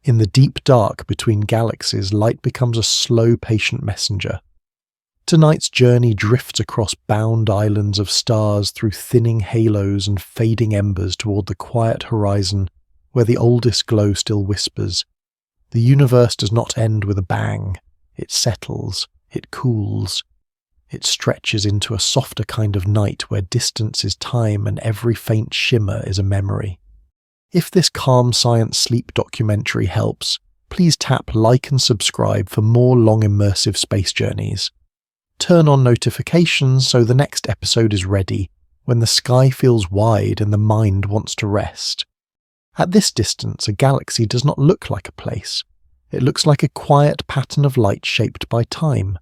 In the deep dark between galaxies, light becomes a slow, patient messenger. Tonight's journey drifts across bound islands of stars through thinning halos and fading embers toward the quiet horizon where the oldest glow still whispers. The universe does not end with a bang. It settles, it cools. It stretches into a softer kind of night where distance is time and every faint shimmer is a memory. If this calm science sleep documentary helps, please tap like and subscribe for more long immersive space journeys. Turn on notifications so the next episode is ready when the sky feels wide and the mind wants to rest. At this distance, a galaxy does not look like a place. It looks like a quiet pattern of light shaped by time.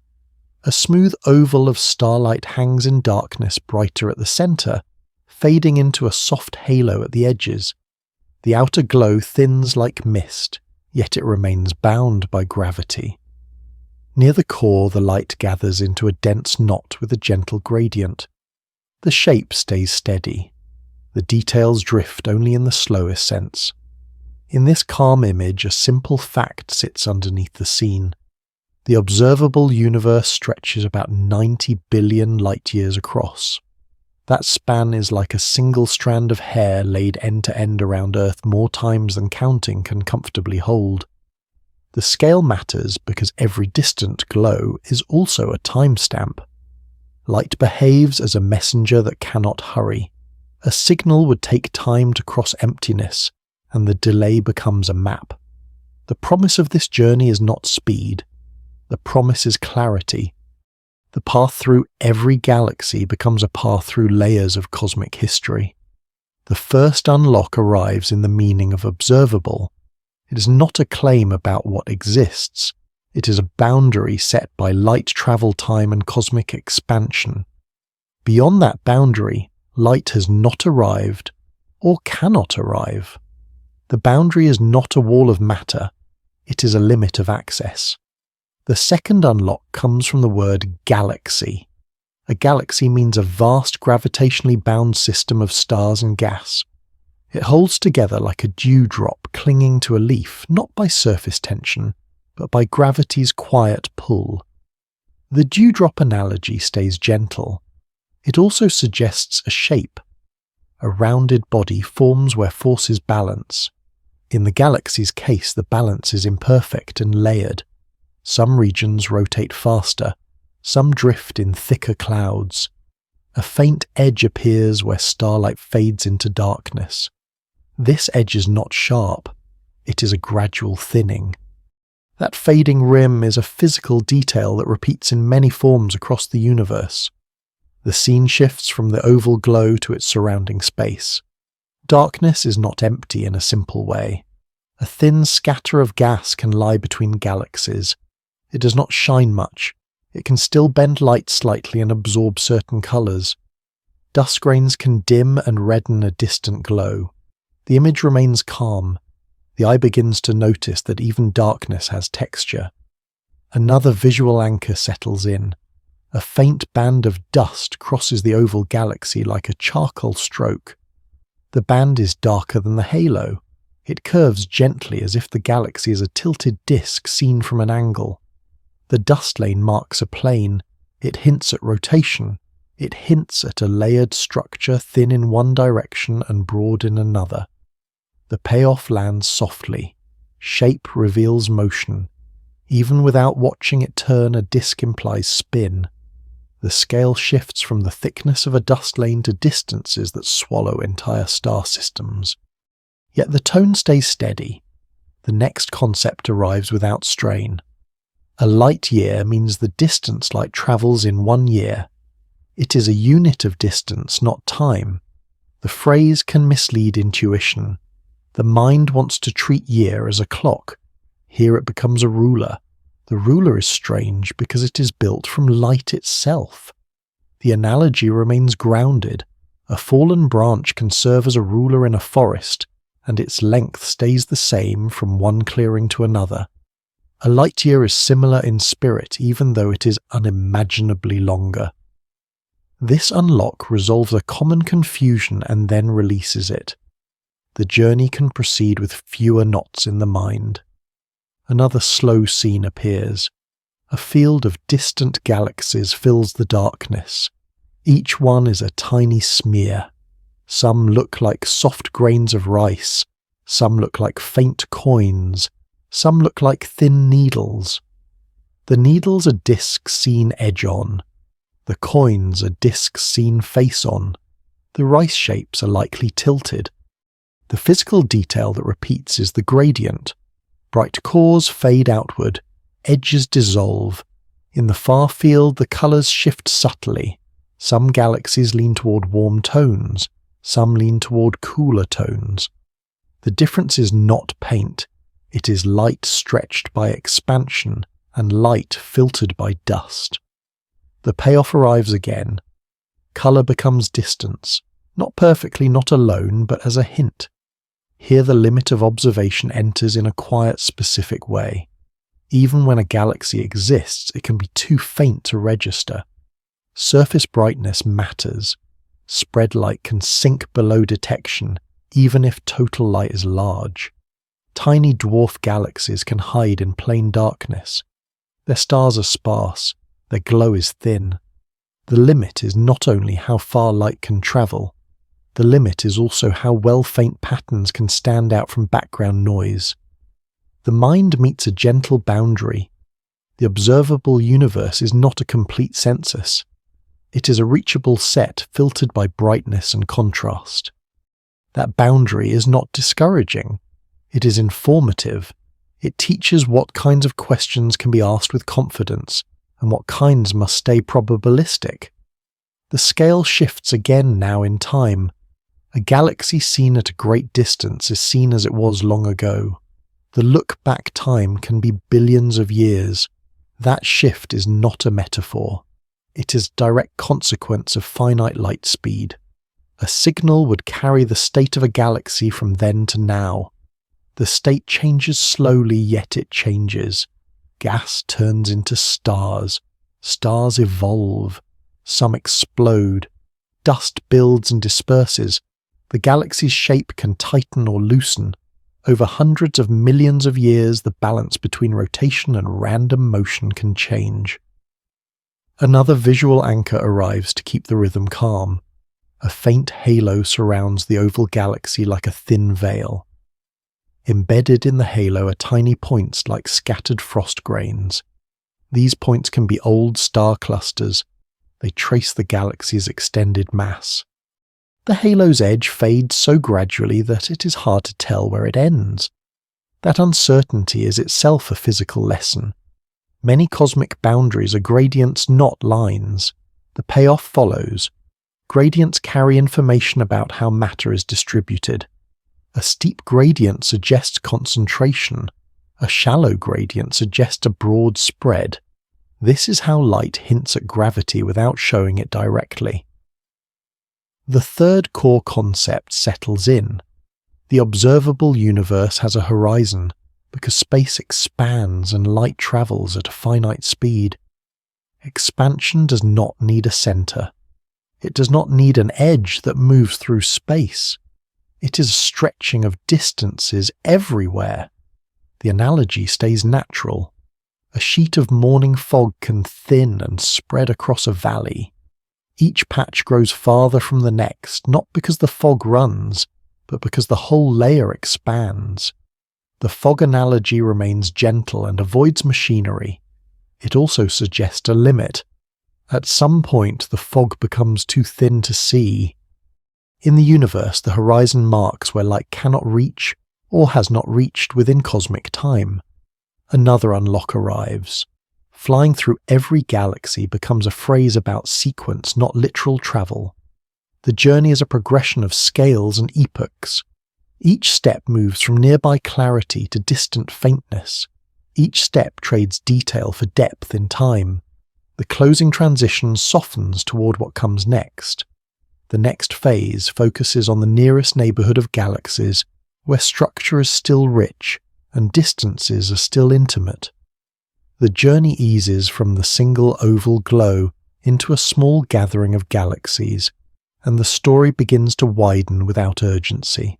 A smooth oval of starlight hangs in darkness brighter at the centre, fading into a soft halo at the edges. The outer glow thins like mist, yet it remains bound by gravity. Near the core, the light gathers into a dense knot with a gentle gradient. The shape stays steady. The details drift only in the slowest sense. In this calm image, a simple fact sits underneath the scene. The observable universe stretches about 90 billion light-years across. That span is like a single strand of hair laid end-to-end around Earth more times than counting can comfortably hold. The scale matters because every distant glow is also a timestamp. Light behaves as a messenger that cannot hurry. A signal would take time to cross emptiness, and the delay becomes a map. The promise of this journey is not speed. The promise is clarity. The path through every galaxy becomes a path through layers of cosmic history. The first unlock arrives in the meaning of observable. It is not a claim about what exists. It is a boundary set by light travel time and cosmic expansion. Beyond that boundary, light has not arrived, or cannot arrive. The boundary is not a wall of matter. It is a limit of access. The second unlock comes from the word galaxy. A galaxy means a vast gravitationally bound system of stars and gas. It holds together like a dewdrop clinging to a leaf, not by surface tension, but by gravity's quiet pull. The dewdrop analogy stays gentle. It also suggests a shape. A rounded body forms where forces balance. In the galaxy's case, the balance is imperfect and layered. Some regions rotate faster, some drift in thicker clouds. A faint edge appears where starlight fades into darkness. This edge is not sharp, it is a gradual thinning. That fading rim is a physical detail that repeats in many forms across the universe. The scene shifts from the oval glow to its surrounding space. Darkness is not empty in a simple way. A thin scatter of gas can lie between galaxies. It does not shine much. It can still bend light slightly and absorb certain colours. Dust grains can dim and redden a distant glow. The image remains calm. The eye begins to notice that even darkness has texture. Another visual anchor settles in. A faint band of dust crosses the oval galaxy like a charcoal stroke. The band is darker than the halo. It curves gently as if the galaxy is a tilted disk seen from an angle. The dust lane marks a plane. It hints at rotation. It hints at a layered structure thin in one direction and broad in another. The payoff lands softly. Shape reveals motion. Even without watching it turn, a disk implies spin. The scale shifts from the thickness of a dust lane to distances that swallow entire star systems. Yet the tone stays steady. The next concept arrives without strain. A light year means the distance light travels in 1 year. It is a unit of distance, not time. The phrase can mislead intuition. The mind wants to treat year as a clock. Here it becomes a ruler. The ruler is strange because it is built from light itself. The analogy remains grounded. A fallen branch can serve as a ruler in a forest, and its length stays the same from one clearing to another. A light year is similar in spirit, even though it is unimaginably longer. This unlock resolves a common confusion and then releases it. The journey can proceed with fewer knots in the mind. Another slow scene appears. A field of distant galaxies fills the darkness. Each one is a tiny smear. Some look like soft grains of rice. Some look like faint coins. Some look like thin needles. The needles are discs seen edge-on. The coins are discs seen face-on. The rice shapes are likely tilted. The physical detail that repeats is the gradient. Bright cores fade outward, edges dissolve. In the far field, the colours shift subtly. Some galaxies lean toward warm tones, some lean toward cooler tones. The difference is not paint. It is light stretched by expansion and light filtered by dust. The payoff arrives again. Colour becomes distance, not perfectly, not alone, but as a hint. Here the limit of observation enters in a quiet, specific way. Even when a galaxy exists, it can be too faint to register. Surface brightness matters. Spread light can sink below detection, even if total light is large. Tiny dwarf galaxies can hide in plain darkness. Their stars are sparse, their glow is thin. The limit is not only how far light can travel, the limit is also how well faint patterns can stand out from background noise. The mind meets a gentle boundary. The observable universe is not a complete census. It is a reachable set filtered by brightness and contrast. That boundary is not discouraging. It is informative. It teaches what kinds of questions can be asked with confidence and what kinds must stay probabilistic. The scale shifts again now in time. A galaxy seen at a great distance is seen as it was long ago. The look-back time can be billions of years. That shift is not a metaphor. It is a direct consequence of finite light speed. A signal would carry the state of a galaxy from then to now. The state changes slowly, yet it changes. Gas turns into stars. Stars evolve. Some explode. Dust builds and disperses. The galaxy's shape can tighten or loosen. Over hundreds of millions of years, the balance between rotation and random motion can change. Another visual anchor arrives to keep the rhythm calm. A faint halo surrounds the oval galaxy like a thin veil. Embedded in the halo are tiny points like scattered frost grains. These points can be old star clusters. They trace the galaxy's extended mass. The halo's edge fades so gradually that it is hard to tell where it ends. That uncertainty is itself a physical lesson. Many cosmic boundaries are gradients, not lines. The payoff follows. Gradients carry information about how matter is distributed. A steep gradient suggests concentration. A shallow gradient suggests a broad spread. This is how light hints at gravity without showing it directly. The third core concept settles in. The observable universe has a horizon, because space expands and light travels at a finite speed. Expansion does not need a center. It does not need an edge that moves through space. It is a stretching of distances everywhere. The analogy stays natural. A sheet of morning fog can thin and spread across a valley. Each patch grows farther from the next, not because the fog runs, but because the whole layer expands. The fog analogy remains gentle and avoids machinery. It also suggests a limit. At some point, the fog becomes too thin to see. In the universe, the horizon marks where light cannot reach or has not reached within cosmic time. Another unlock arrives. Flying through every galaxy becomes a phrase about sequence, not literal travel. The journey is a progression of scales and epochs. Each step moves from nearby clarity to distant faintness. Each step trades detail for depth in time. The closing transition softens toward what comes next. The next phase focuses on the nearest neighborhood of galaxies, where structure is still rich and distances are still intimate. The journey eases from the single oval glow into a small gathering of galaxies, and the story begins to widen without urgency.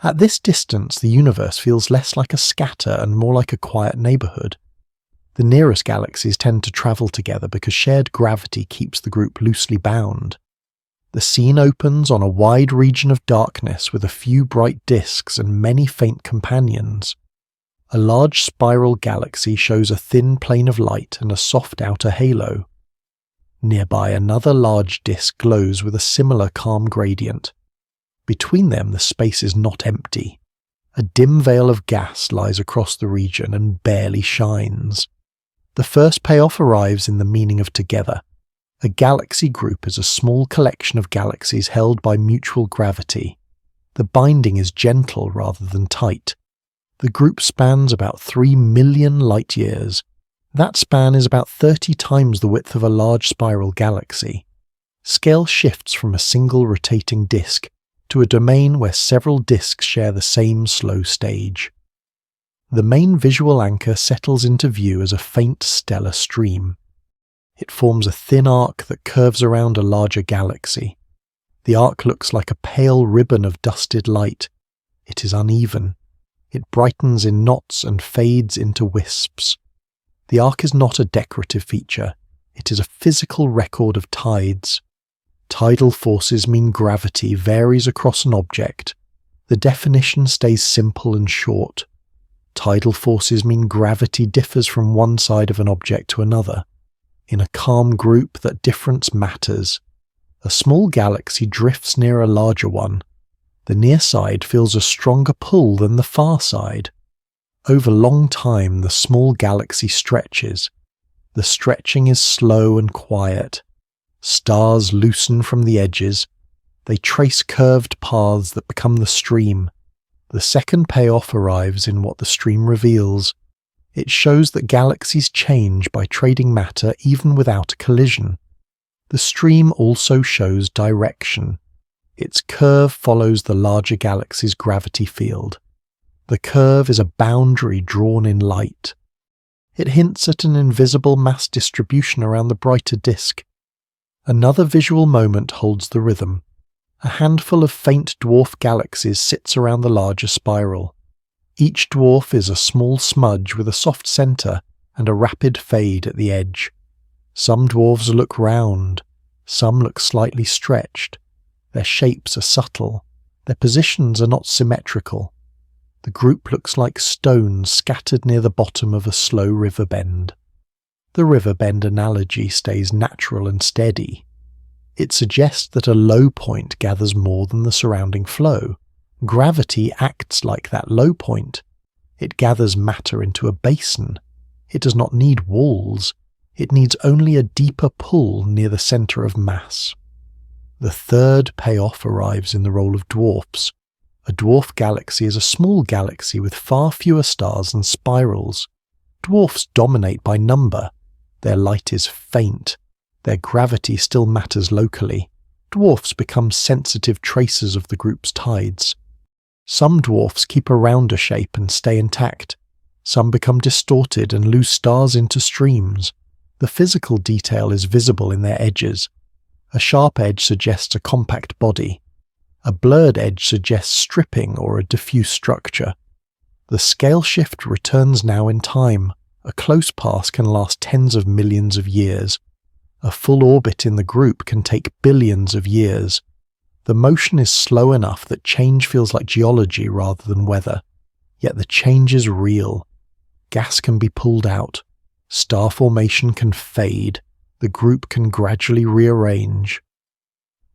At this distance, the universe feels less like a scatter and more like a quiet neighborhood. The nearest galaxies tend to travel together because shared gravity keeps the group loosely bound. The scene opens on a wide region of darkness with a few bright disks and many faint companions. A large spiral galaxy shows a thin plane of light and a soft outer halo. Nearby, another large disk glows with a similar calm gradient. Between them, the space is not empty. A dim veil of gas lies across the region and barely shines. The first payoff arrives in the meaning of together. A galaxy group is a small collection of galaxies held by mutual gravity. The binding is gentle rather than tight. The group spans about 3 million light-years. That span is about 30 times the width of a large spiral galaxy. Scale shifts from a single rotating disk to a domain where several disks share the same slow stage. The main visual anchor settles into view as a faint stellar stream. It forms a thin arc that curves around a larger galaxy. The arc looks like a pale ribbon of dusted light. It is uneven. It brightens in knots and fades into wisps. The arc is not a decorative feature. It is a physical record of tides. Tidal forces mean gravity varies across an object. The definition stays simple and short. Tidal forces mean gravity differs from one side of an object to another. In a calm group, that difference matters. A small galaxy drifts near a larger one. The near side feels a stronger pull than the far side. Over long time, the small galaxy stretches. The stretching is slow and quiet. Stars loosen from the edges. They trace curved paths that become the stream. The second payoff arrives in what the stream reveals. It shows that galaxies change by trading matter even without a collision. The stream also shows direction. Its curve follows the larger galaxy's gravity field. The curve is a boundary drawn in light. It hints at an invisible mass distribution around the brighter disk. Another visual moment holds the rhythm. A handful of faint dwarf galaxies sits around the larger spiral. Each dwarf is a small smudge with a soft center and a rapid fade at the edge. Some dwarves look round, some look slightly stretched. Their shapes are subtle, their positions are not symmetrical. The group looks like stones scattered near the bottom of a slow river bend. The river bend analogy stays natural and steady. It suggests that a low point gathers more than the surrounding flow. Gravity acts like that low point. It gathers matter into a basin. It does not need walls. It needs only a deeper pull near the center of mass. The third payoff arrives in the role of dwarfs. A dwarf galaxy is a small galaxy with far fewer stars and spirals. Dwarfs dominate by number. Their light is faint. Their gravity still matters locally. Dwarfs become sensitive tracers of the group's tides. Some dwarfs keep a rounder shape and stay intact. Some become distorted and lose stars into streams. The physical detail is visible in their edges. A sharp edge suggests a compact body. A blurred edge suggests stripping or a diffuse structure. The scale shift returns now in time. A close pass can last tens of millions of years. A full orbit in the group can take billions of years. The motion is slow enough that change feels like geology rather than weather. Yet the change is real. Gas can be pulled out. Star formation can fade. The group can gradually rearrange.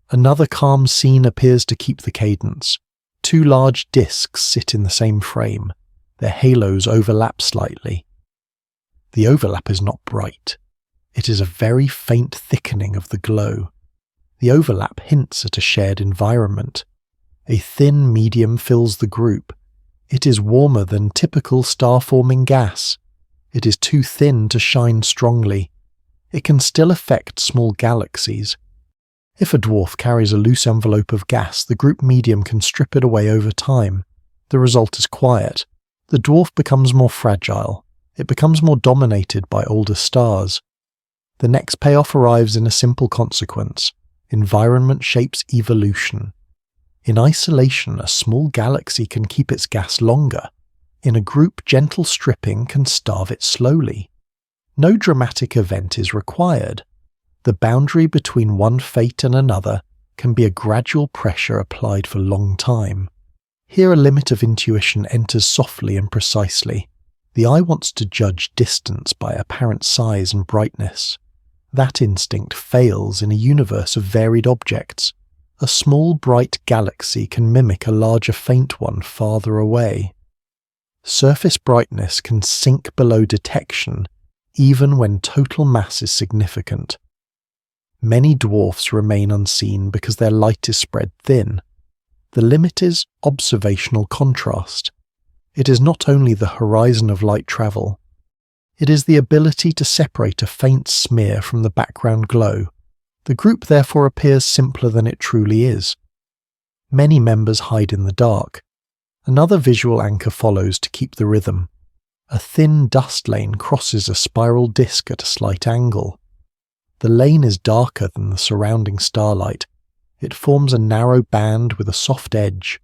Another calm scene appears to keep the cadence. Two large disks sit in the same frame. Their halos overlap slightly. The overlap is not bright. It is a very faint thickening of the glow. The overlap hints at a shared environment. A thin medium fills the group. It is warmer than typical star-forming gas. It is too thin to shine strongly. It can still affect small galaxies. If a dwarf carries a loose envelope of gas, the group medium can strip it away over time. The result is quiet. The dwarf becomes more fragile. It becomes more dominated by older stars. The next payoff arrives in a simple consequence. Environment shapes evolution. In isolation, a small galaxy can keep its gas longer. In a group, gentle stripping can starve it slowly. No dramatic event is required. The boundary between one fate and another can be a gradual pressure applied for a long time. Here a limit of intuition enters softly and precisely. The eye wants to judge distance by apparent size and brightness. That instinct fails in a universe of varied objects. A small bright galaxy can mimic a larger faint one farther away. Surface brightness can sink below detection even when total mass is significant. Many dwarfs remain unseen because their light is spread thin. The limit is observational contrast. It is not only the horizon of light travel, it is the ability to separate a faint smear from the background glow. The group therefore appears simpler than it truly is. Many members hide in the dark. Another visual anchor follows to keep the rhythm. A thin dust lane crosses a spiral disk at a slight angle. The lane is darker than the surrounding starlight. It forms a narrow band with a soft edge.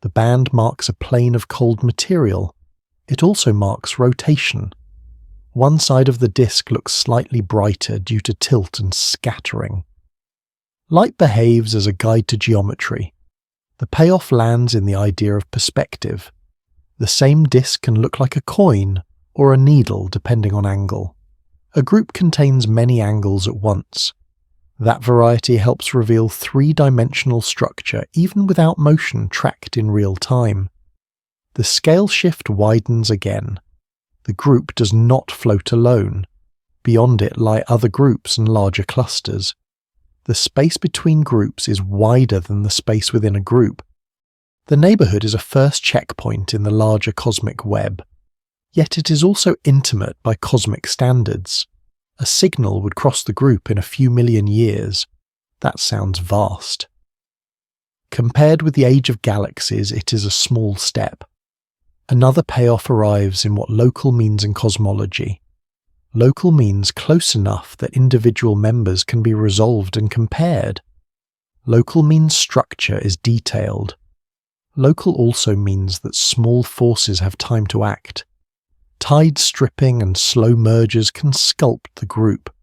The band marks a plane of cold material. It also marks rotation. One side of the disk looks slightly brighter due to tilt and scattering. Light behaves as a guide to geometry. The payoff lands in the idea of perspective. The same disk can look like a coin or a needle depending on angle. A group contains many angles at once. That variety helps reveal three-dimensional structure even without motion tracked in real time. The scale shift widens again. The group does not float alone. Beyond it lie other groups and larger clusters. The space between groups is wider than the space within a group. The neighborhood is a first checkpoint in the larger cosmic web. Yet it is also intimate by cosmic standards. A signal would cross the group in a few million years. That sounds vast. Compared with the age of galaxies, it is a small step. Another payoff arrives in what local means in cosmology. Local means close enough that individual members can be resolved and compared. Local means structure is detailed. Local also means that small forces have time to act. Tide stripping and slow mergers can sculpt the group.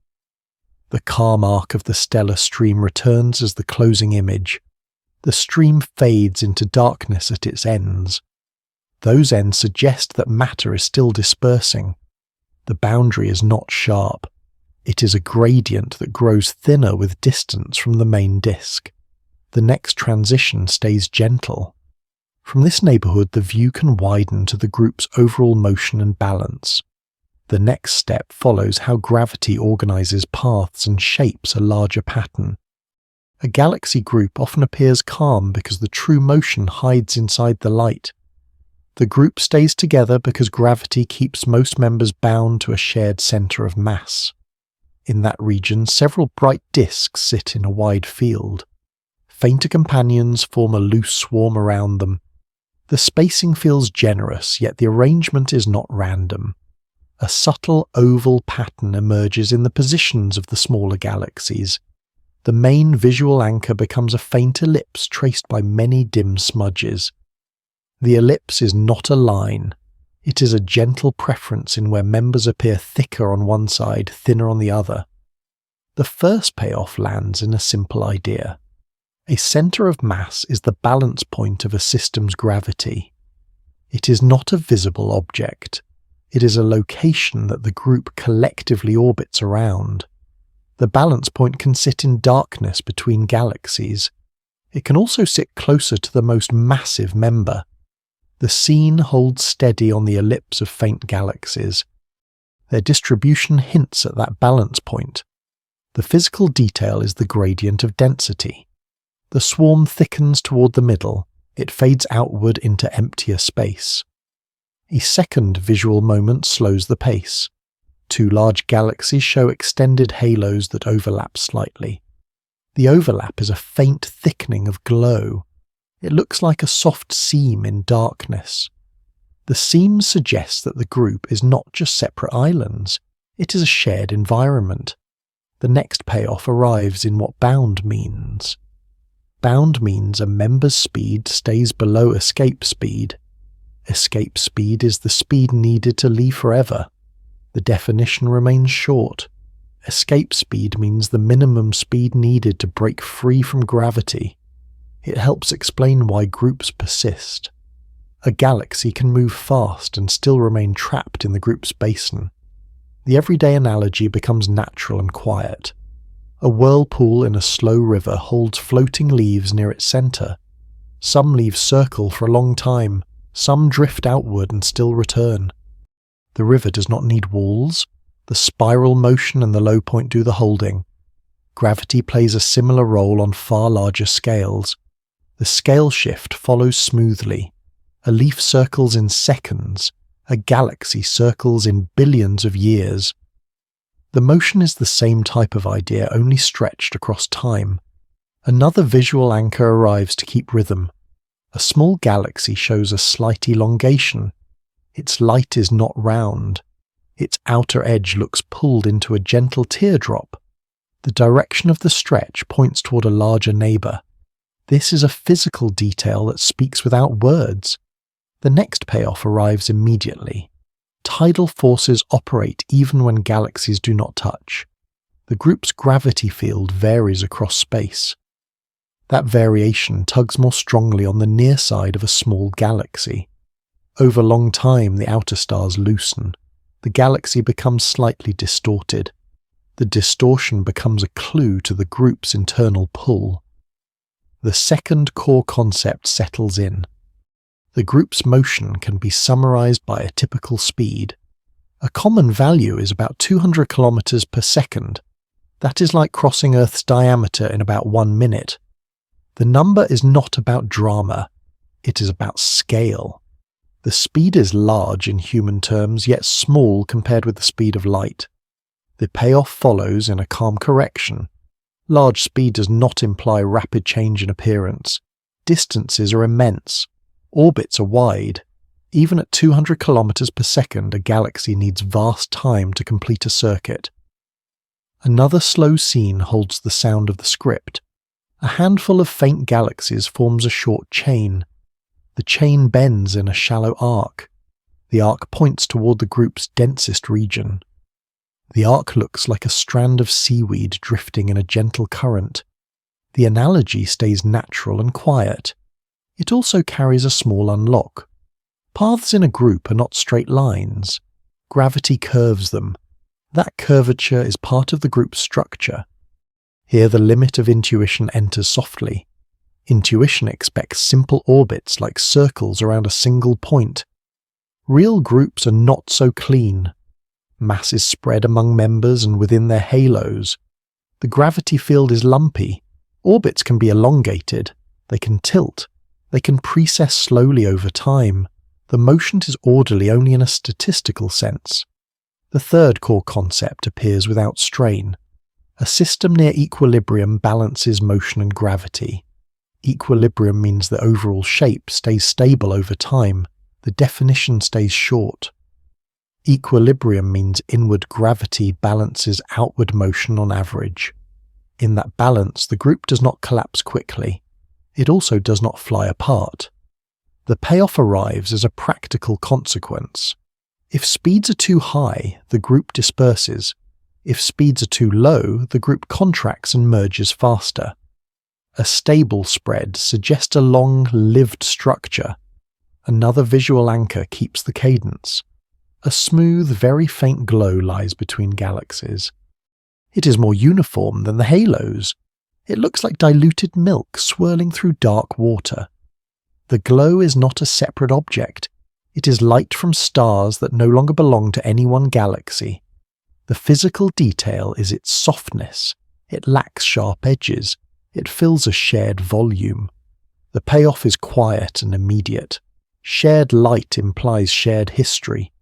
The calm arc of the stellar stream returns as the closing image. The stream fades into darkness at its ends. Those ends suggest that matter is still dispersing. The boundary is not sharp. It is a gradient that grows thinner with distance from the main disk. The next transition stays gentle. From this neighborhood, the view can widen to the group's overall motion and balance. The next step follows how gravity organizes paths and shapes a larger pattern. A galaxy group often appears calm because the true motion hides inside the light. The group stays together because gravity keeps most members bound to a shared center of mass. In that region, several bright disks sit in a wide field. Fainter companions form a loose swarm around them. The spacing feels generous, yet the arrangement is not random. A subtle oval pattern emerges in the positions of the smaller galaxies. The main visual anchor becomes a faint ellipse traced by many dim smudges. The ellipse is not a line. It is a gentle preference in where members appear thicker on one side, thinner on the other. The first payoff lands in a simple idea. A center of mass is the balance point of a system's gravity. It is not a visible object. It is a location that the group collectively orbits around. The balance point can sit in darkness between galaxies. It can also sit closer to the most massive member. The scene holds steady on the ellipse of faint galaxies. Their distribution hints at that balance point. The physical detail is the gradient of density. The swarm thickens toward the middle. It fades outward into emptier space. A second visual moment slows the pace. Two large galaxies show extended halos that overlap slightly. The overlap is a faint thickening of glow. It looks like a soft seam in darkness. The seam suggests that the group is not just separate islands. It is a shared environment. The next payoff arrives in what bound means. Bound means a member's speed stays below escape speed. Escape speed is the speed needed to leave forever. The definition remains short. Escape speed means the minimum speed needed to break free from gravity. It helps explain why groups persist. A galaxy can move fast and still remain trapped in the group's basin. The everyday analogy becomes natural and quiet. A whirlpool in a slow river holds floating leaves near its centre. Some leaves circle for a long time, some drift outward and still return. The river does not need walls. The spiral motion and the low point do the holding. Gravity plays a similar role on far larger scales. The scale shift follows smoothly. A leaf circles in seconds. A galaxy circles in billions of years. The motion is the same type of idea, only stretched across time. Another visual anchor arrives to keep rhythm. A small galaxy shows a slight elongation. Its light is not round. Its outer edge looks pulled into a gentle teardrop. The direction of the stretch points toward a larger neighbour. This is a physical detail that speaks without words. The next payoff arrives immediately. Tidal forces operate even when galaxies do not touch. The group's gravity field varies across space. That variation tugs more strongly on the near side of a small galaxy. Over long time, the outer stars loosen. The galaxy becomes slightly distorted. The distortion becomes a clue to the group's internal pull. The second core concept settles in. The group's motion can be summarized by a typical speed. A common value is about 200 kilometers per second. That is like crossing Earth's diameter in about 1 minute. The number is not about drama. It is about scale. The speed is large in human terms, yet small compared with the speed of light. The payoff follows in a calm correction. Large speed does not imply rapid change in appearance. Distances are immense. Orbits are wide. Even at 200 kilometers per second, a galaxy needs vast time to complete a circuit. Another slow scene holds the sound of the script. A handful of faint galaxies forms a short chain. The chain bends in a shallow arc. The arc points toward the group's densest region. The arc looks like a strand of seaweed drifting in a gentle current. The analogy stays natural and quiet. It also carries a small unlock. Paths in a group are not straight lines. Gravity curves them. That curvature is part of the group's structure. Here the limit of intuition enters softly. Intuition expects simple orbits like circles around a single point. Real groups are not so clean. Mass is spread among members and within their halos. The gravity field is lumpy. Orbits can be elongated. They can tilt. They can precess slowly over time. The motion is orderly only in a statistical sense. The third core concept appears without strain. A system near equilibrium balances motion and gravity. Equilibrium means the overall shape stays stable over time. The definition stays short. Equilibrium means inward gravity balances outward motion on average. In that balance, the group does not collapse quickly. It also does not fly apart. The payoff arrives as a practical consequence. If speeds are too high, the group disperses. If speeds are too low, the group contracts and merges faster. A stable spread suggests a long-lived structure. Another visual anchor keeps the cadence. A smooth, very faint glow lies between galaxies. It is more uniform than the halos. It looks like diluted milk swirling through dark water. The glow is not a separate object. It is light from stars that no longer belong to any one galaxy. The physical detail is its softness. It lacks sharp edges. It fills a shared volume. The payoff is quiet and immediate. Shared light implies shared history.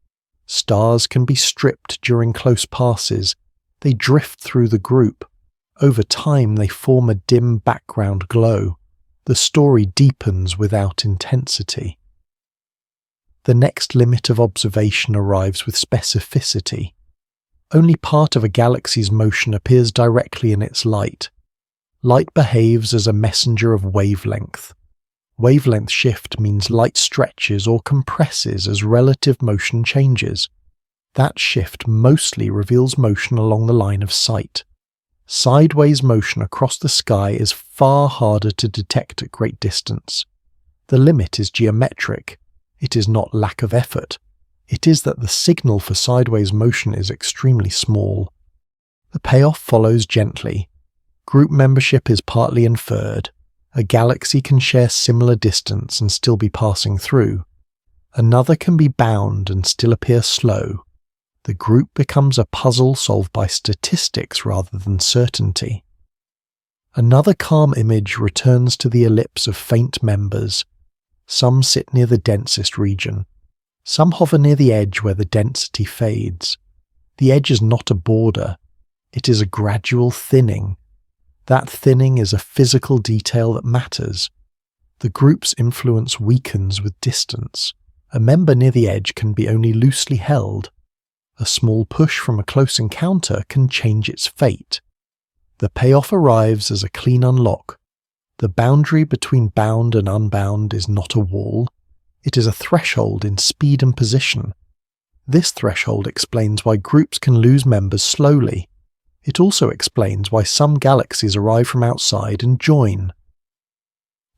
Stars can be stripped during close passes. They drift through the group. Over time they form a dim background glow. The story deepens without intensity. The next limit of observation arrives with specificity. Only part of a galaxy's motion appears directly in its light. Light behaves as a messenger of wavelength. Wavelength shift means light stretches or compresses as relative motion changes. That shift mostly reveals motion along the line of sight. Sideways motion across the sky is far harder to detect at great distance. The limit is geometric. It is not lack of effort. It is that the signal for sideways motion is extremely small. The payoff follows gently. Group membership is partly inferred. A galaxy can share similar distance and still be passing through. Another can be bound and still appear slow. The group becomes a puzzle solved by statistics rather than certainty. Another calm image returns to the ellipse of faint members. Some sit near the densest region. Some hover near the edge where the density fades. The edge is not a border. It is a gradual thinning. That thinning is a physical detail that matters. The group's influence weakens with distance. A member near the edge can be only loosely held. A small push from a close encounter can change its fate. The payoff arrives as a clean unlock. The boundary between bound and unbound is not a wall. It is a threshold in speed and position. This threshold explains why groups can lose members slowly. It also explains why some galaxies arrive from outside and join.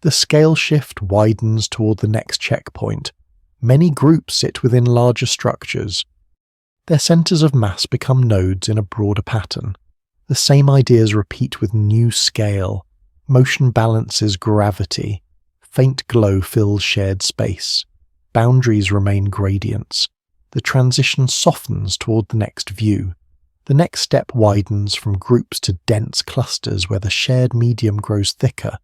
The scale shift widens toward the next checkpoint. Many groups sit within larger structures. Their centers of mass become nodes in a broader pattern. The same ideas repeat with new scale. Motion balances gravity. Faint glow fills shared space. Boundaries remain gradients. The transition softens toward the next view. The next step widens from groups to dense clusters where the shared medium grows thicker.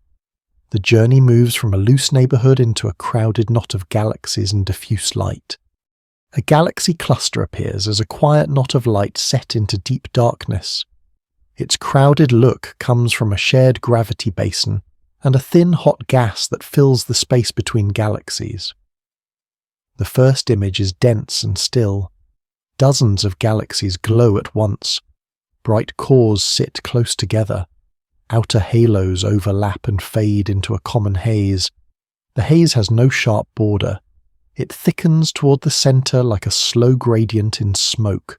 The journey moves from a loose neighborhood into a crowded knot of galaxies and diffuse light. A galaxy cluster appears as a quiet knot of light set into deep darkness. Its crowded look comes from a shared gravity basin and a thin hot gas that fills the space between galaxies. The first image is dense and still. Dozens of galaxies glow at once. Bright cores sit close together. Outer halos overlap and fade into a common haze. The haze has no sharp border. It thickens toward the center like a slow gradient in smoke.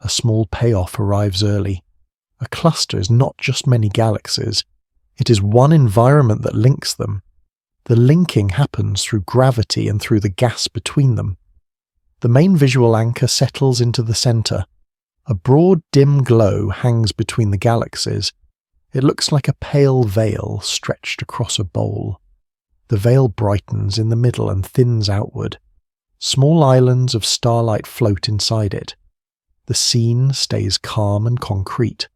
A small payoff arrives early. A cluster is not just many galaxies. It is one environment that links them. The linking happens through gravity and through the gas between them. The main visual anchor settles into the center. A broad, dim glow hangs between the galaxies. It looks like a pale veil stretched across a bowl. The veil brightens in the middle and thins outward. Small islands of starlight float inside it. The scene stays calm and concrete.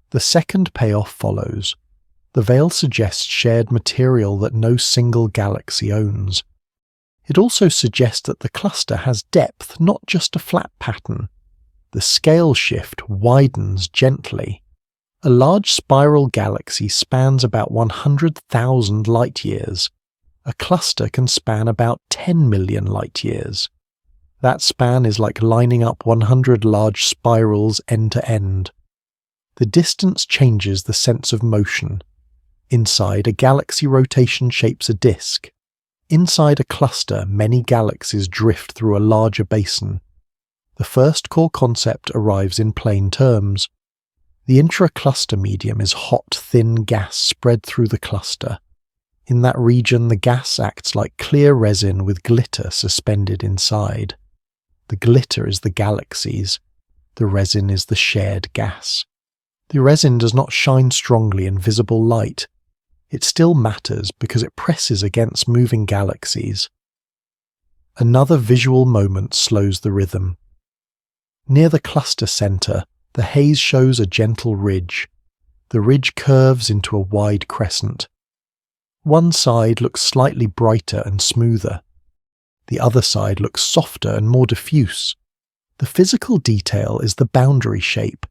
The second payoff follows. The veil suggests shared material that no single galaxy owns. It also suggests that the cluster has depth, not just a flat pattern. The scale shift widens gently. A large spiral galaxy spans about 100,000 light-years. A cluster can span about 10 million light-years. That span is like lining up 100 large spirals end to end. The distance changes the sense of motion. Inside, a galaxy rotation shapes a disk. Inside a cluster, many galaxies drift through a larger basin. The first core concept arrives in plain terms. The intra-cluster medium is hot, thin gas spread through the cluster. In that region, the gas acts like clear resin with glitter suspended inside. The glitter is the galaxies. The resin is the shared gas. The resin does not shine strongly in visible light. It still matters because it presses against moving galaxies. Another visual moment slows the rhythm. Near the cluster center, the haze shows a gentle ridge. The ridge curves into a wide crescent. One side looks slightly brighter and smoother. The other side looks softer and more diffuse. The physical detail is the boundary shape.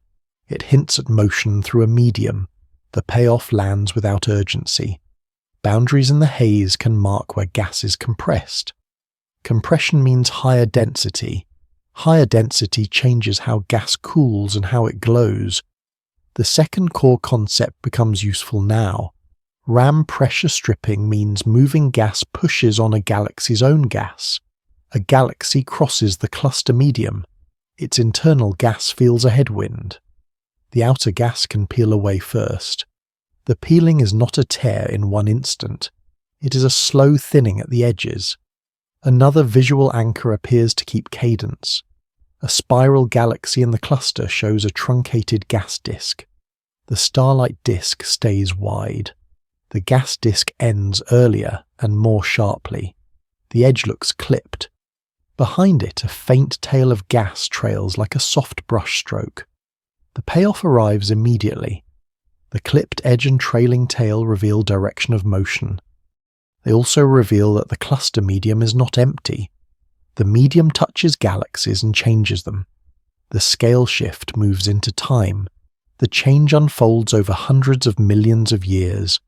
It hints at motion through a medium. The payoff lands without urgency. Boundaries in the haze can mark where gas is compressed. Compression means higher density. Higher density changes how gas cools and how it glows. The second core concept becomes useful now. Ram pressure stripping means moving gas pushes on a galaxy's own gas. A galaxy crosses the cluster medium. Its internal gas feels a headwind. The outer gas can peel away first. The peeling is not a tear in one instant. It is a slow thinning at the edges. Another visual anchor appears to keep cadence. A spiral galaxy in the cluster shows a truncated gas disk. The starlight disk stays wide. The gas disk ends earlier and more sharply. The edge looks clipped. Behind it, a faint tail of gas trails like a soft brush stroke. The payoff arrives immediately. The clipped edge and trailing tail reveal direction of motion. They also reveal that the cluster medium is not empty. The medium touches galaxies and changes them. The scale shift moves into time. The change unfolds over hundreds of millions of years.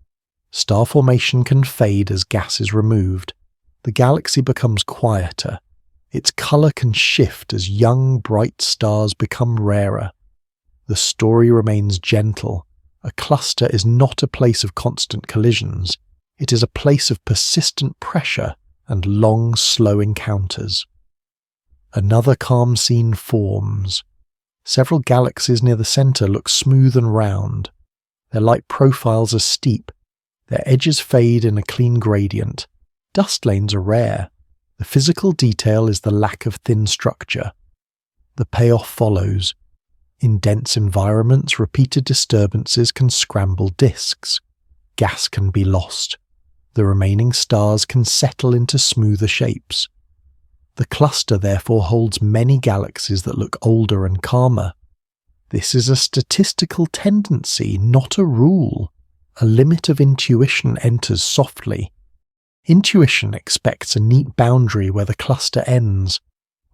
Star formation can fade as gas is removed. The galaxy becomes quieter. Its color can shift as young, bright stars become rarer. The story remains gentle. A cluster is not a place of constant collisions. It is a place of persistent pressure and long, slow encounters. Another calm scene forms. Several galaxies near the center look smooth and round. Their light profiles are steep. Their edges fade in a clean gradient. Dust lanes are rare. The physical detail is the lack of thin structure. The payoff follows. In dense environments, repeated disturbances can scramble disks. Gas can be lost. The remaining stars can settle into smoother shapes. The cluster therefore holds many galaxies that look older and calmer. This is a statistical tendency, not a rule. A limit of intuition enters softly. Intuition expects a neat boundary where the cluster ends.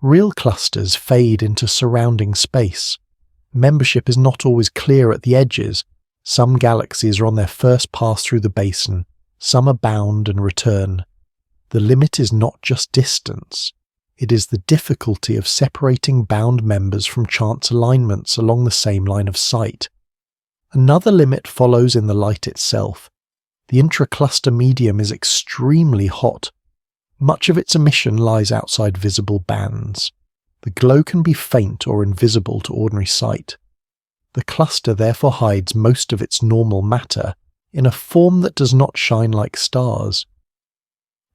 Real clusters fade into surrounding space. Membership is not always clear at the edges. Some galaxies are on their first pass through the basin. Some are bound and return. The limit is not just distance. It is the difficulty of separating bound members from chance alignments along the same line of sight. Another limit follows in the light itself. The intracluster medium is extremely hot. Much of its emission lies outside visible bands. The glow can be faint or invisible to ordinary sight. The cluster therefore hides most of its normal matter in a form that does not shine like stars.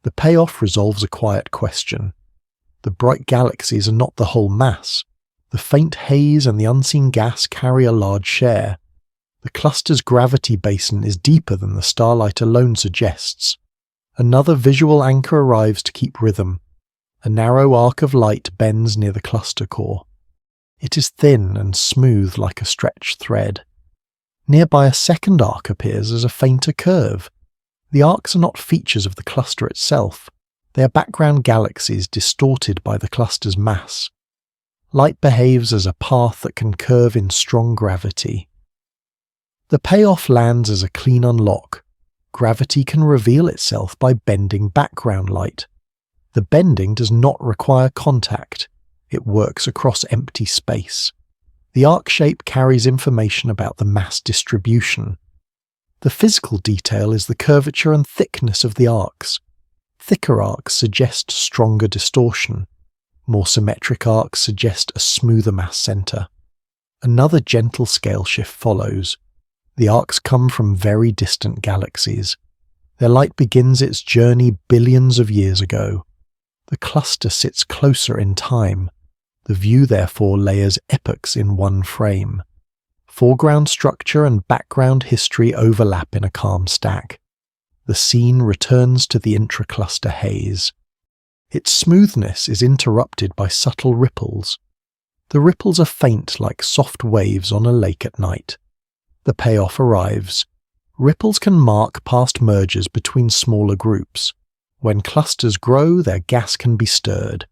The payoff resolves a quiet question. The bright galaxies are not the whole mass. The faint haze and the unseen gas carry a large share. The cluster's gravity basin is deeper than the starlight alone suggests. Another visual anchor arrives to keep rhythm. A narrow arc of light bends near the cluster core. It is thin and smooth like a stretched thread. Nearby a second arc appears as a fainter curve. The arcs are not features of the cluster itself. They are background galaxies distorted by the cluster's mass. Light behaves as a path that can curve in strong gravity. The payoff lands as a clean unlock. Gravity can reveal itself by bending background light. The bending does not require contact. It works across empty space. The arc shape carries information about the mass distribution. The physical detail is the curvature and thickness of the arcs. Thicker arcs suggest stronger distortion. More symmetric arcs suggest a smoother mass center. Another gentle scale shift follows. The arcs come from very distant galaxies. Their light begins its journey billions of years ago. The cluster sits closer in time. The view therefore layers epochs in one frame. Foreground structure and background history overlap in a calm stack. The scene returns to the intracluster haze. Its smoothness is interrupted by subtle ripples. The ripples are faint like soft waves on a lake at night. The payoff arrives. Ripples can mark past mergers between smaller groups. When clusters grow, their gas can be stirred.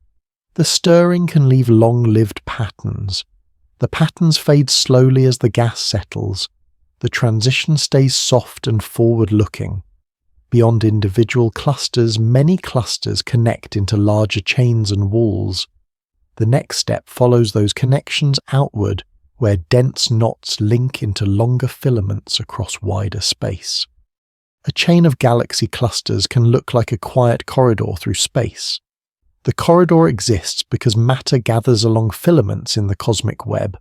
The stirring can leave long-lived patterns. The patterns fade slowly as the gas settles. The transition stays soft and forward-looking. Beyond individual clusters, many clusters connect into larger chains and walls. The next step follows those connections outward, where dense knots link into longer filaments across wider space. A chain of galaxy clusters can look like a quiet corridor through space. The corridor exists because matter gathers along filaments in the cosmic web.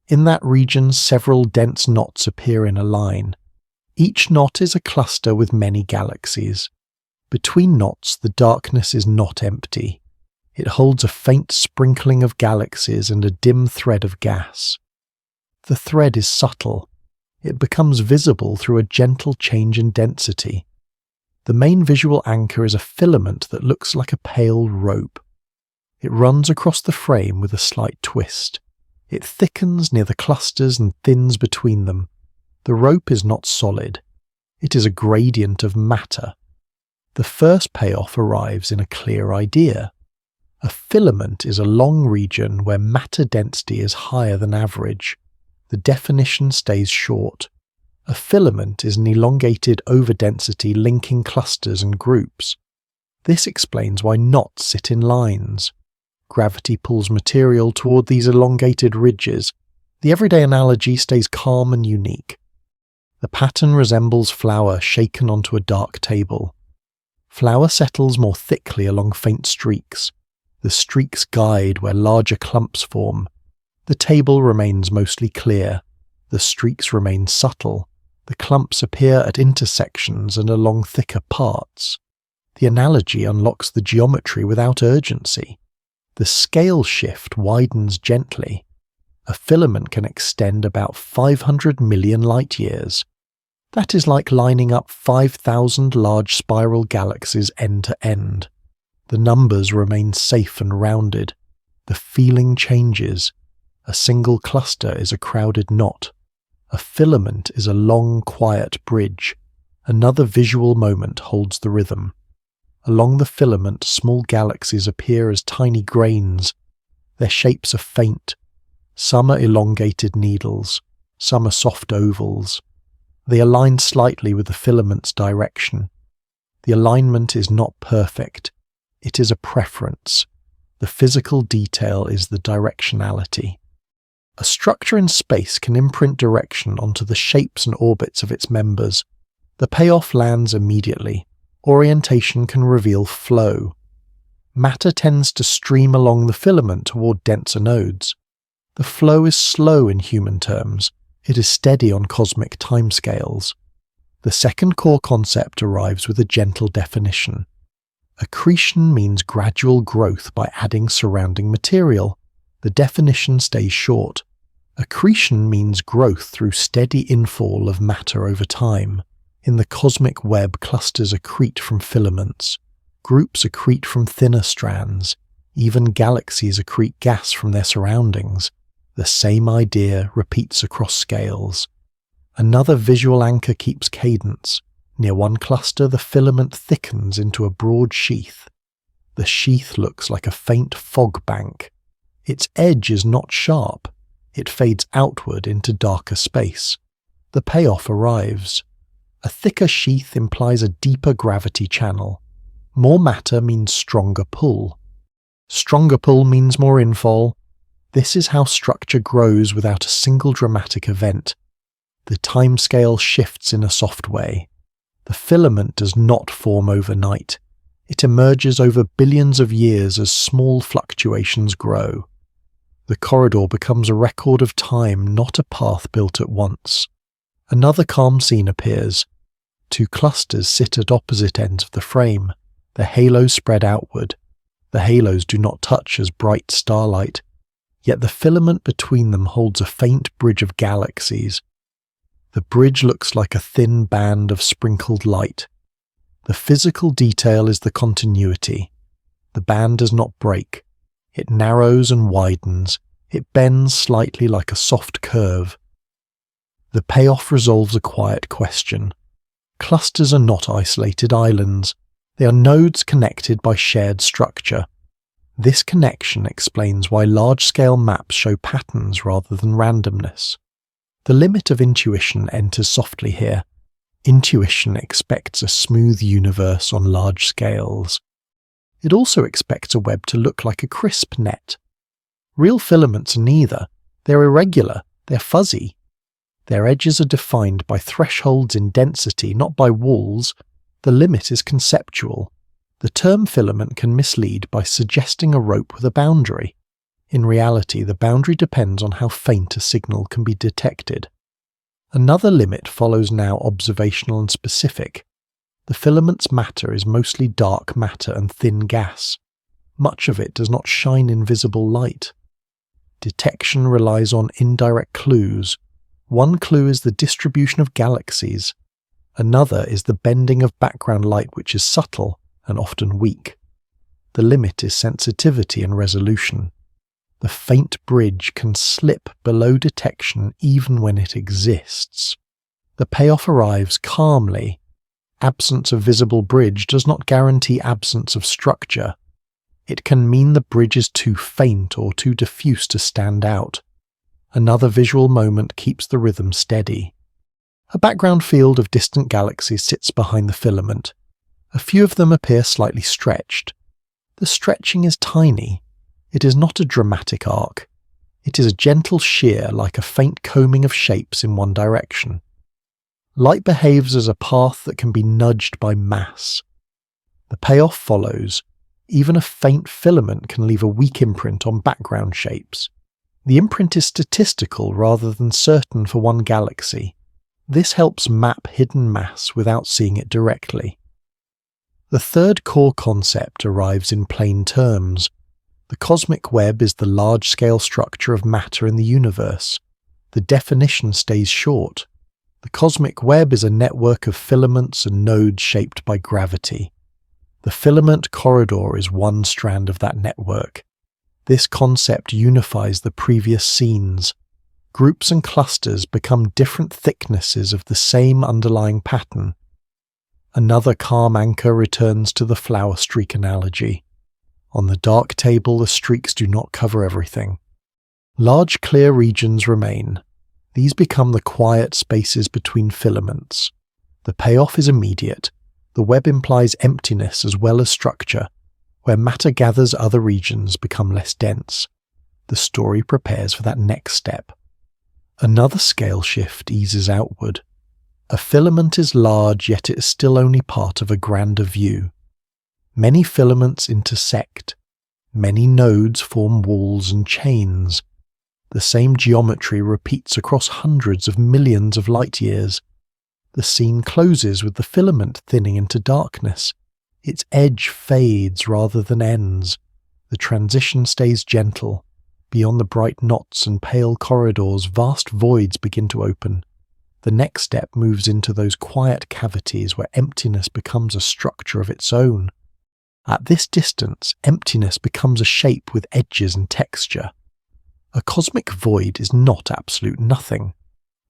In that region, several dense knots appear in a line. Each knot is a cluster with many galaxies. Between knots, the darkness is not empty. It holds a faint sprinkling of galaxies and a dim thread of gas. The thread is subtle. It becomes visible through a gentle change in density. The main visual anchor is a filament that looks like a pale rope. It runs across the frame with a slight twist. It thickens near the clusters and thins between them. The rope is not solid. It is a gradient of matter. The first payoff arrives in a clear idea. A filament is a long region where matter density is higher than average. The definition stays short. A filament is an elongated overdensity linking clusters and groups. This explains why knots sit in lines. Gravity pulls material toward these elongated ridges. The everyday analogy stays calm and unique. The pattern resembles flour shaken onto a dark table. Flour settles more thickly along faint streaks. The streaks guide where larger clumps form. The table remains mostly clear. The streaks remain subtle. The clumps appear at intersections and along thicker parts. The analogy unlocks the geometry without urgency. The scale shift widens gently. A filament can extend about 500 million light-years. That is like lining up 5,000 large spiral galaxies end to end. The numbers remain safe and rounded. The feeling changes. A single cluster is a crowded knot. A filament is a long, quiet bridge. Another visual moment holds the rhythm. Along the filament, small galaxies appear as tiny grains. Their shapes are faint. Some are elongated needles. Some are soft ovals. They align slightly with the filament's direction. The alignment is not perfect. It is a preference. The physical detail is the directionality. A structure in space can imprint direction onto the shapes and orbits of its members. The payoff lands immediately. Orientation can reveal flow. Matter tends to stream along the filament toward denser nodes. The flow is slow in human terms. It is steady on cosmic timescales. The second core concept arrives with a gentle definition. Accretion means gradual growth by adding surrounding material. The definition stays short. Accretion means growth through steady infall of matter over time. In the cosmic web, clusters accrete from filaments. Groups accrete from thinner strands. Even galaxies accrete gas from their surroundings. The same idea repeats across scales. Another visual anchor keeps cadence. Near one cluster, the filament thickens into a broad sheath. The sheath looks like a faint fog bank. Its edge is not sharp. It fades outward into darker space. The payoff arrives. A thicker sheath implies a deeper gravity channel. More matter means stronger pull. Stronger pull means more infall. This is how structure grows without a single dramatic event. The timescale shifts in a soft way. The filament does not form overnight. It emerges over billions of years as small fluctuations grow. The corridor becomes a record of time, not a path built at once. Another calm scene appears. Two clusters sit at opposite ends of the frame. Their halos spread outward. The halos do not touch as bright starlight. Yet the filament between them holds a faint bridge of galaxies. The bridge looks like a thin band of sprinkled light. The physical detail is the continuity. The band does not break. It narrows and widens. It bends slightly like a soft curve. The payoff resolves a quiet question. Clusters are not isolated islands. They are nodes connected by shared structure. This connection explains why large-scale maps show patterns rather than randomness. The limit of intuition enters softly here. Intuition expects a smooth universe on large scales. It also expects a web to look like a crisp net. Real filaments are neither. They're irregular, They're fuzzy. Their edges are defined by thresholds in density, not by walls. The limit is conceptual. The term filament can mislead by suggesting a rope with a boundary. In reality, the boundary depends on how faint a signal can be detected. Another limit follows now observational and specific. The filament's matter is mostly dark matter and thin gas. Much of it does not shine in visible light. Detection relies on indirect clues. One clue is the distribution of galaxies. Another is the bending of background light, which is subtle and often weak. The limit is sensitivity and resolution. The faint bridge can slip below detection even when it exists. The payoff arrives calmly. Absence of visible bridge does not guarantee absence of structure. It can mean the bridge is too faint or too diffuse to stand out. Another visual moment keeps the rhythm steady. A background field of distant galaxies sits behind the filament. A few of them appear slightly stretched. The stretching is tiny. It is not a dramatic arc. It is a gentle shear, like a faint combing of shapes in one direction. Light behaves as a path that can be nudged by mass. The payoff follows. Even a faint filament can leave a weak imprint on background shapes. The imprint is statistical rather than certain for one galaxy. This helps map hidden mass without seeing it directly. The third core concept arrives in plain terms. The cosmic web is the large-scale structure of matter in the universe. The definition stays short. The cosmic web is a network of filaments and nodes shaped by gravity. The filament corridor is one strand of that network. This concept unifies the previous scenes. Groups and clusters become different thicknesses of the same underlying pattern. Another calm anchor returns to the flower streak analogy. On the dark table, the streaks do not cover everything. Large clear regions remain. These become the quiet spaces between filaments. The payoff is immediate. The web implies emptiness as well as structure. Where matter gathers, other regions become less dense. The story prepares for that next step. Another scale shift eases outward. A filament is large, yet it is still only part of a grander view. Many filaments intersect. Many nodes form walls and chains. The same geometry repeats across hundreds of millions of light years. The scene closes with the filament thinning into darkness. Its edge fades rather than ends. The transition stays gentle. Beyond the bright knots and pale corridors, vast voids begin to open. The next step moves into those quiet cavities where emptiness becomes a structure of its own. At this distance, emptiness becomes a shape with edges and texture. A cosmic void is not absolute nothing.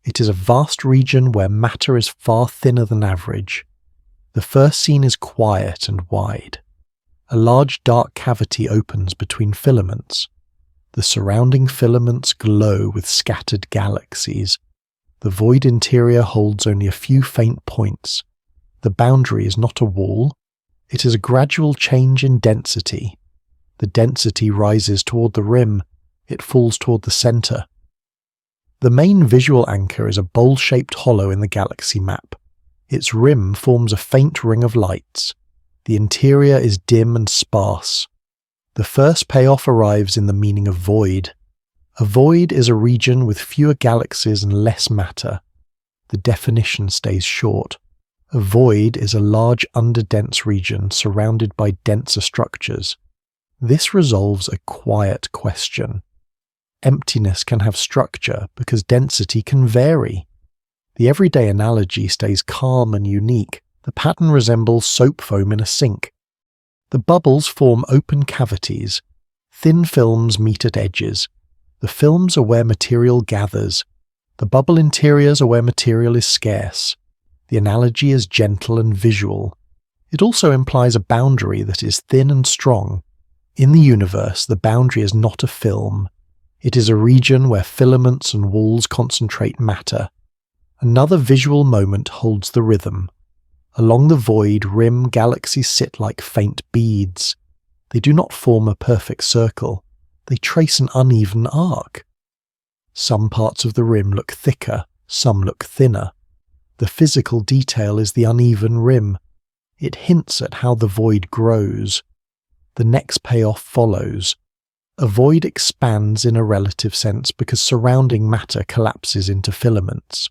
It is a vast region where matter is far thinner than average. The first scene is quiet and wide. A large dark cavity opens between filaments. The surrounding filaments glow with scattered galaxies. The void interior holds only a few faint points. The boundary is not a wall. It is a gradual change in density. The density rises toward the rim. It falls toward the center. The main visual anchor is a bowl-shaped hollow in the galaxy map. Its rim forms a faint ring of lights. The interior is dim and sparse. The first payoff arrives in the meaning of void. A void is a region with fewer galaxies and less matter. The definition stays short. A void is a large underdense region surrounded by denser structures. This resolves a quiet question. Emptiness can have structure because density can vary. The everyday analogy stays calm and unique. The pattern resembles soap foam in a sink. The bubbles form open cavities. Thin films meet at edges. The films are where material gathers. The bubble interiors are where material is scarce. The analogy is gentle and visual. It also implies a boundary that is thin and strong. In the universe, the boundary is not a film. It is a region where filaments and walls concentrate matter. Another visual moment holds the rhythm. Along the void rim, galaxies sit like faint beads. They do not form a perfect circle. They trace an uneven arc. Some parts of the rim look thicker, some look thinner. The physical detail is the uneven rim. It hints at how the void grows. The next payoff follows. A void expands in a relative sense because surrounding matter collapses into filaments.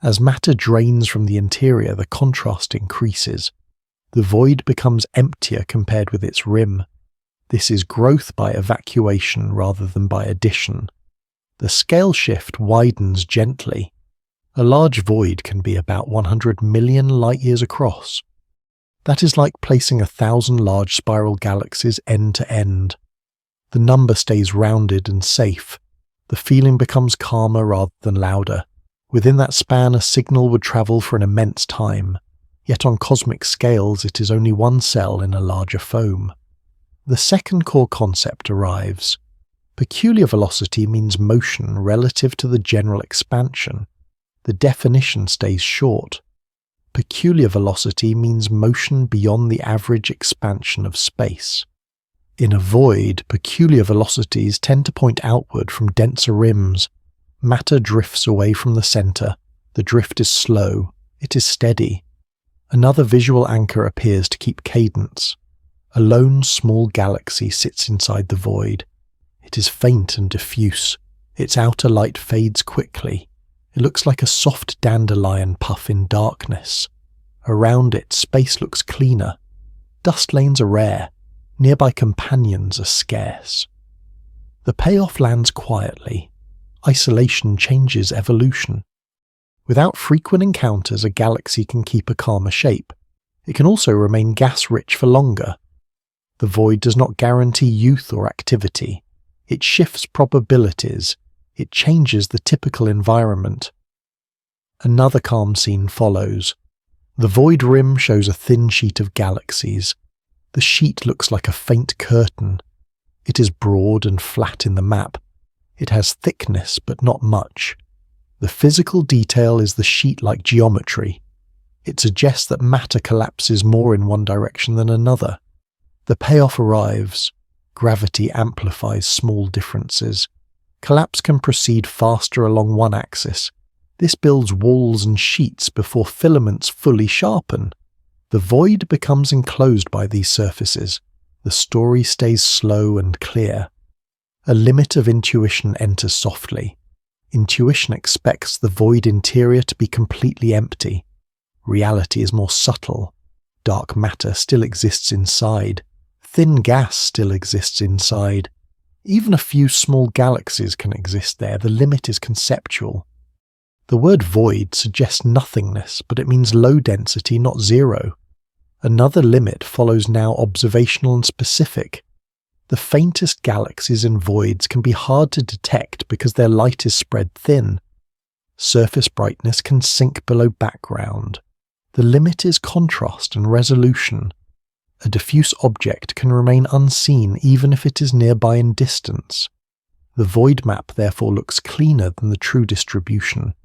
As matter drains from the interior, the contrast increases. The void becomes emptier compared with its rim. This is growth by evacuation rather than by addition. The scale shift widens gently. A large void can be about 100 million light-years across. That is like placing 1,000 large spiral galaxies end to end. The number stays rounded and safe. The feeling becomes calmer rather than louder. Within that span, a signal would travel for an immense time. Yet on cosmic scales, it is only one cell in a larger foam. The second core concept arrives. Peculiar velocity means motion relative to the general expansion. The definition stays short. Peculiar velocity means motion beyond the average expansion of space. In a void, peculiar velocities tend to point outward from denser rims. Matter drifts away from the center. The drift is slow. It is steady. Another visual anchor appears to keep cadence. A lone small galaxy sits inside the void. It is faint and diffuse. Its outer light fades quickly. It looks like a soft dandelion puff in darkness. Around it, space looks cleaner. Dust lanes are rare. Nearby companions are scarce. The payoff lands quietly. Isolation changes evolution. Without frequent encounters, a galaxy can keep a calmer shape. It can also remain gas-rich for longer. The void does not guarantee youth or activity. It shifts probabilities. It changes the typical environment. Another calm scene follows. The void rim shows a thin sheet of galaxies. The sheet looks like a faint curtain. It is broad and flat in the map. It has thickness, but not much. The physical detail is the sheet-like geometry. It suggests that matter collapses more in one direction than another. The payoff arrives. Gravity amplifies small differences. Collapse can proceed faster along one axis. This builds walls and sheets before filaments fully sharpen. The void becomes enclosed by these surfaces. The story stays slow and clear. A limit of intuition enters softly. Intuition expects the void interior to be completely empty. Reality is more subtle. Dark matter still exists inside. Thin gas still exists inside. Even a few small galaxies can exist there. The limit is conceptual. The word void suggests nothingness, but it means low density, not zero. Another limit follows, now observational and specific. The faintest galaxies and voids can be hard to detect because their light is spread thin. Surface brightness can sink below background. The limit is contrast and resolution. A diffuse object can remain unseen even if it is nearby in distance. The void map therefore looks cleaner than the true distribution.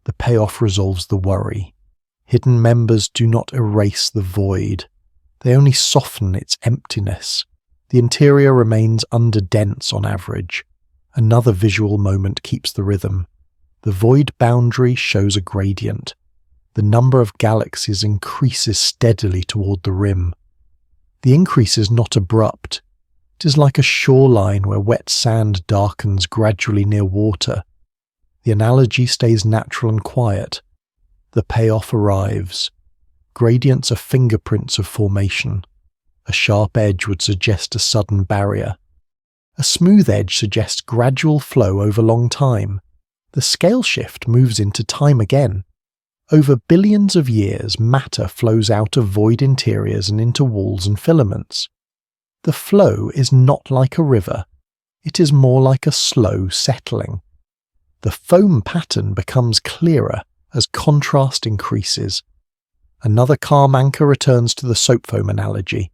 The payoff resolves the worry. Hidden members do not erase the void. They only soften its emptiness. The interior remains underdense on average. Another visual moment keeps the rhythm. The void boundary shows a gradient. The number of galaxies increases steadily toward the rim. The increase is not abrupt. It is like a shoreline where wet sand darkens gradually near water. The analogy stays natural and quiet. The payoff arrives. Gradients are fingerprints of formation. A sharp edge would suggest a sudden barrier. A smooth edge suggests gradual flow over long time. The scale shift moves into time again. Over billions of years, matter flows out of void interiors and into walls and filaments. The flow is not like a river. It is more like a slow settling. The foam pattern becomes clearer as contrast increases. Another calm anchor returns to the soap foam analogy.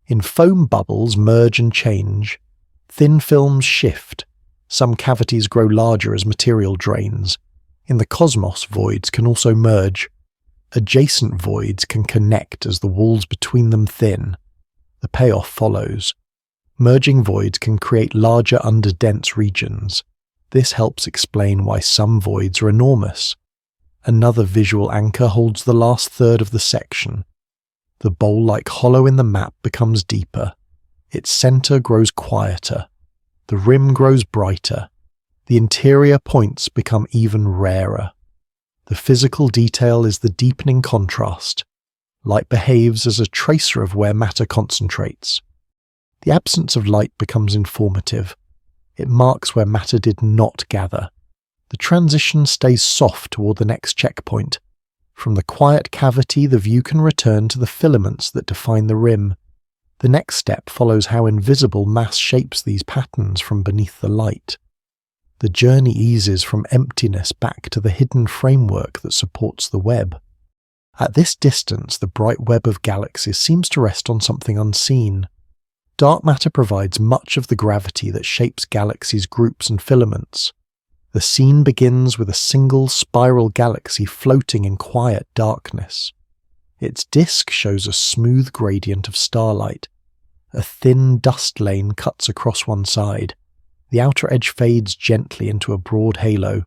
In foam, bubbles merge and change. Thin films shift. Some cavities grow larger as material drains. In the cosmos, voids can also merge. Adjacent voids can connect as the walls between them thin. The payoff follows. Merging voids can create larger underdense regions. This helps explain why some voids are enormous. Another visual anchor holds the last third of the section. The bowl-like hollow in the map becomes deeper. Its center grows quieter. The rim grows brighter. The interior points become even rarer. The physical detail is the deepening contrast. Light behaves as a tracer of where matter concentrates. The absence of light becomes informative. It marks where matter did not gather. The transition stays soft toward the next checkpoint. From the quiet cavity, the view can return to the filaments that define the rim. The next step follows how invisible mass shapes these patterns from beneath the light. The journey eases from emptiness back to the hidden framework that supports the web. At this distance, the bright web of galaxies seems to rest on something unseen. Dark matter provides much of the gravity that shapes galaxies' groups and filaments. The scene begins with a single spiral galaxy floating in quiet darkness. Its disk shows a smooth gradient of starlight. A thin dust lane cuts across one side. The outer edge fades gently into a broad halo.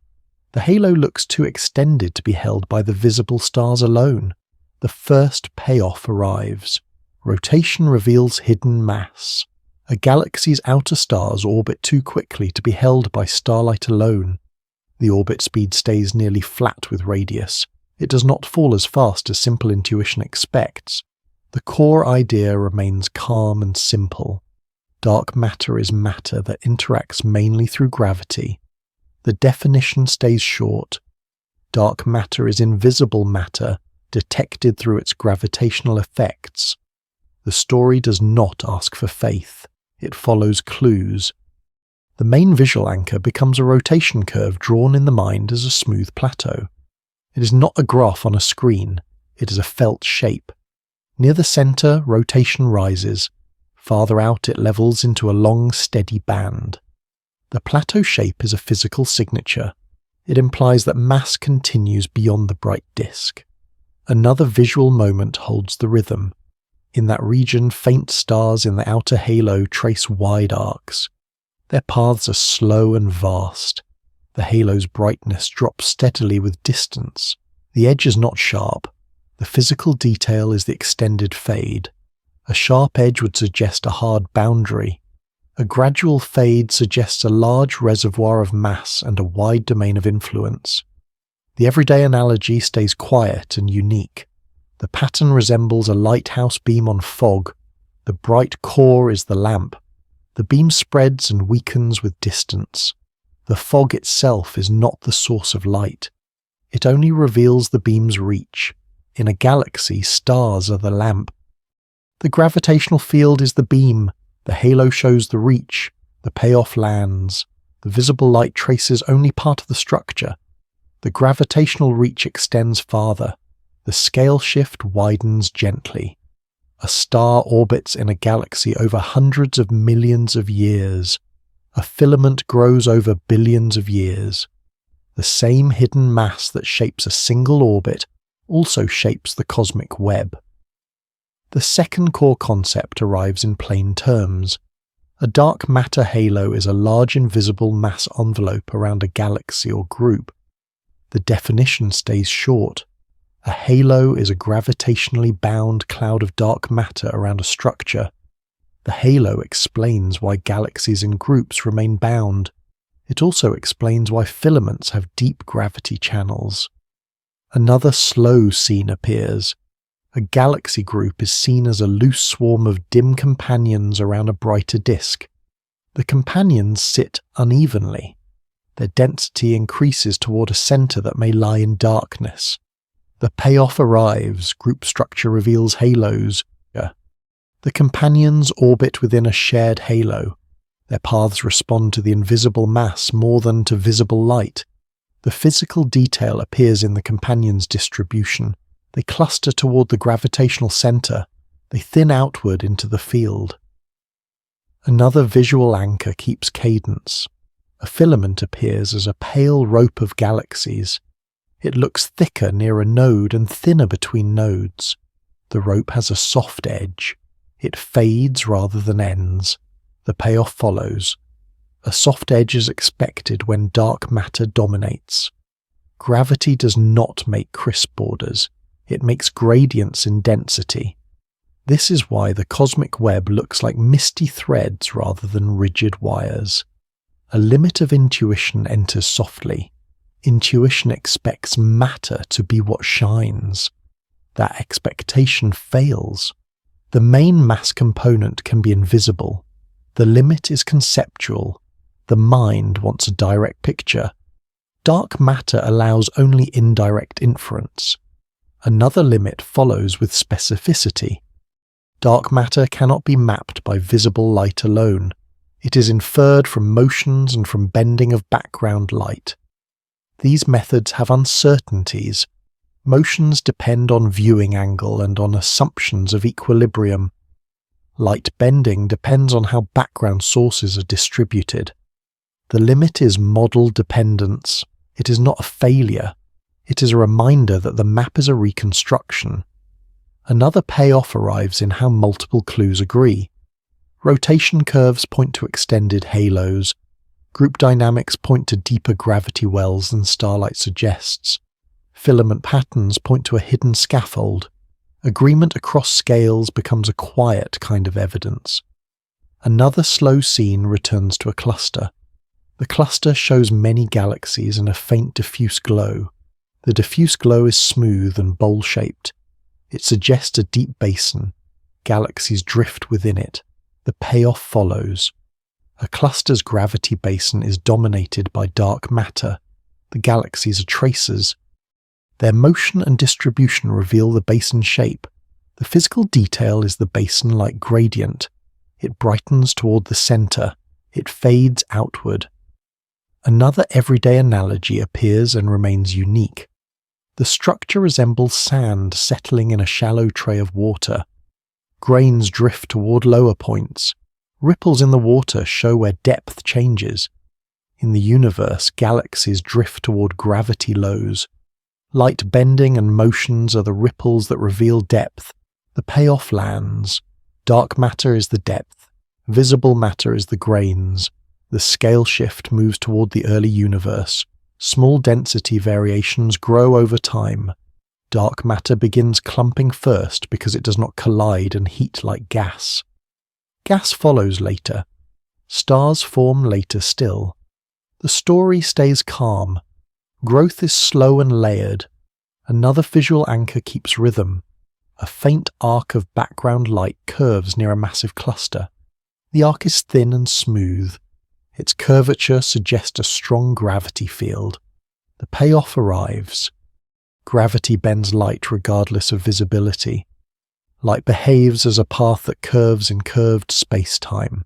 The halo looks too extended to be held by the visible stars alone. The first payoff arrives. Rotation reveals hidden mass. A galaxy's outer stars orbit too quickly to be held by starlight alone. The orbit speed stays nearly flat with radius. It does not fall as fast as simple intuition expects. The core idea remains calm and simple. Dark matter is matter that interacts mainly through gravity. The definition stays short. Dark matter is invisible matter, detected through its gravitational effects. The story does not ask for faith. It follows clues. The main visual anchor becomes a rotation curve drawn in the mind as a smooth plateau. It is not a graph on a screen. It is a felt shape. Near the center, rotation rises. Farther out, it levels into a long, steady band. The plateau shape is a physical signature. It implies that mass continues beyond the bright disk. Another visual moment holds the rhythm. In that region, faint stars in the outer halo trace wide arcs. Their paths are slow and vast. The halo's brightness drops steadily with distance. The edge is not sharp. The physical detail is the extended fade. A sharp edge would suggest a hard boundary. A gradual fade suggests a large reservoir of mass and a wide domain of influence. The everyday analogy stays quiet and unique. The pattern resembles a lighthouse beam on fog. The bright core is the lamp. The beam spreads and weakens with distance. The fog itself is not the source of light. It only reveals the beam's reach. In a galaxy, stars are the lamp. The gravitational field is the beam. The halo shows the reach. The payoff lands. The visible light traces only part of the structure. The gravitational reach extends farther. The scale shift widens gently. A star orbits in a galaxy over hundreds of millions of years. A filament grows over billions of years. The same hidden mass that shapes a single orbit also shapes the cosmic web. The second core concept arrives in plain terms. A dark matter halo is a large invisible mass envelope around a galaxy or group. The definition stays short. A halo is a gravitationally bound cloud of dark matter around a structure. The halo explains why galaxies and groups remain bound. It also explains why filaments have deep gravity channels. Another slow scene appears. A galaxy group is seen as a loose swarm of dim companions around a brighter disk. The companions sit unevenly. Their density increases toward a center that may lie in darkness. The payoff arrives. Group structure reveals halos. The companions orbit within a shared halo. Their paths respond to the invisible mass more than to visible light. The physical detail appears in the companions' distribution. They cluster toward the gravitational center. They thin outward into the field. Another visual anchor keeps cadence. A filament appears as a pale rope of galaxies. It looks thicker near a node and thinner between nodes. The rope has a soft edge. It fades rather than ends. The payoff follows. A soft edge is expected when dark matter dominates. Gravity does not make crisp borders, it makes gradients in density. This is why the cosmic web looks like misty threads rather than rigid wires. A limit of intuition enters softly. Intuition expects matter to be what shines. That expectation fails. The main mass component can be invisible. The limit is conceptual. The mind wants a direct picture. Dark matter allows only indirect inference. Another limit follows with specificity. Dark matter cannot be mapped by visible light alone. It is inferred from motions and from bending of background light. These methods have uncertainties. Motions depend on viewing angle and on assumptions of equilibrium. Light bending depends on how background sources are distributed. The limit is model dependence. It is not a failure. It is a reminder that the map is a reconstruction. Another payoff arrives in how multiple clues agree. Rotation curves point to extended halos. Group dynamics point to deeper gravity wells than starlight suggests. Filament patterns point to a hidden scaffold. Agreement across scales becomes a quiet kind of evidence. Another slow scene returns to a cluster. The cluster shows many galaxies in a faint diffuse glow. The diffuse glow is smooth and bowl-shaped. It suggests a deep basin. Galaxies drift within it. The payoff follows. A cluster's gravity basin is dominated by dark matter. The galaxies are tracers. Their motion and distribution reveal the basin shape. The physical detail is the basin-like gradient. It brightens toward the center. It fades outward. Another everyday analogy appears and remains unique. The structure resembles sand settling in a shallow tray of water. Grains drift toward lower points. Ripples in the water show where depth changes. In the universe, galaxies drift toward gravity lows. Light bending and motions are the ripples that reveal depth. The payoff lands. Dark matter is the depth. Visible matter is the grains. The scale shift moves toward the early universe. Small density variations grow over time. Dark matter begins clumping first because it does not collide and heat like gas. Gas follows later. Stars form later still. The story stays calm. Growth is slow and layered. Another visual anchor keeps rhythm. A faint arc of background light curves near a massive cluster. The arc is thin and smooth. Its curvature suggests a strong gravity field. The payoff arrives. Gravity bends light regardless of visibility. Light behaves as a path that curves in curved space-time.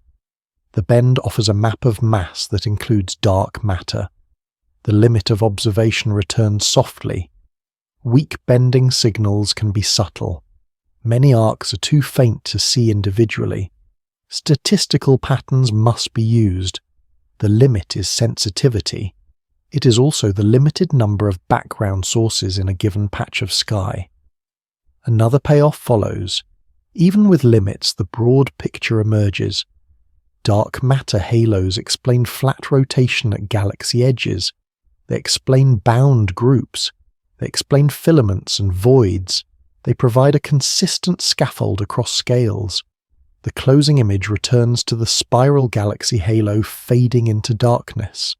The bend offers a map of mass that includes dark matter. The limit of observation returns softly. Weak bending signals can be subtle. Many arcs are too faint to see individually. Statistical patterns must be used. The limit is sensitivity. It is also the limited number of background sources in a given patch of sky. Another payoff follows. Even with limits, the broad picture emerges. Dark matter halos explain flat rotation at galaxy edges. They explain bound groups. They explain filaments and voids. They provide a consistent scaffold across scales. The closing image returns to the spiral galaxy halo fading into darkness.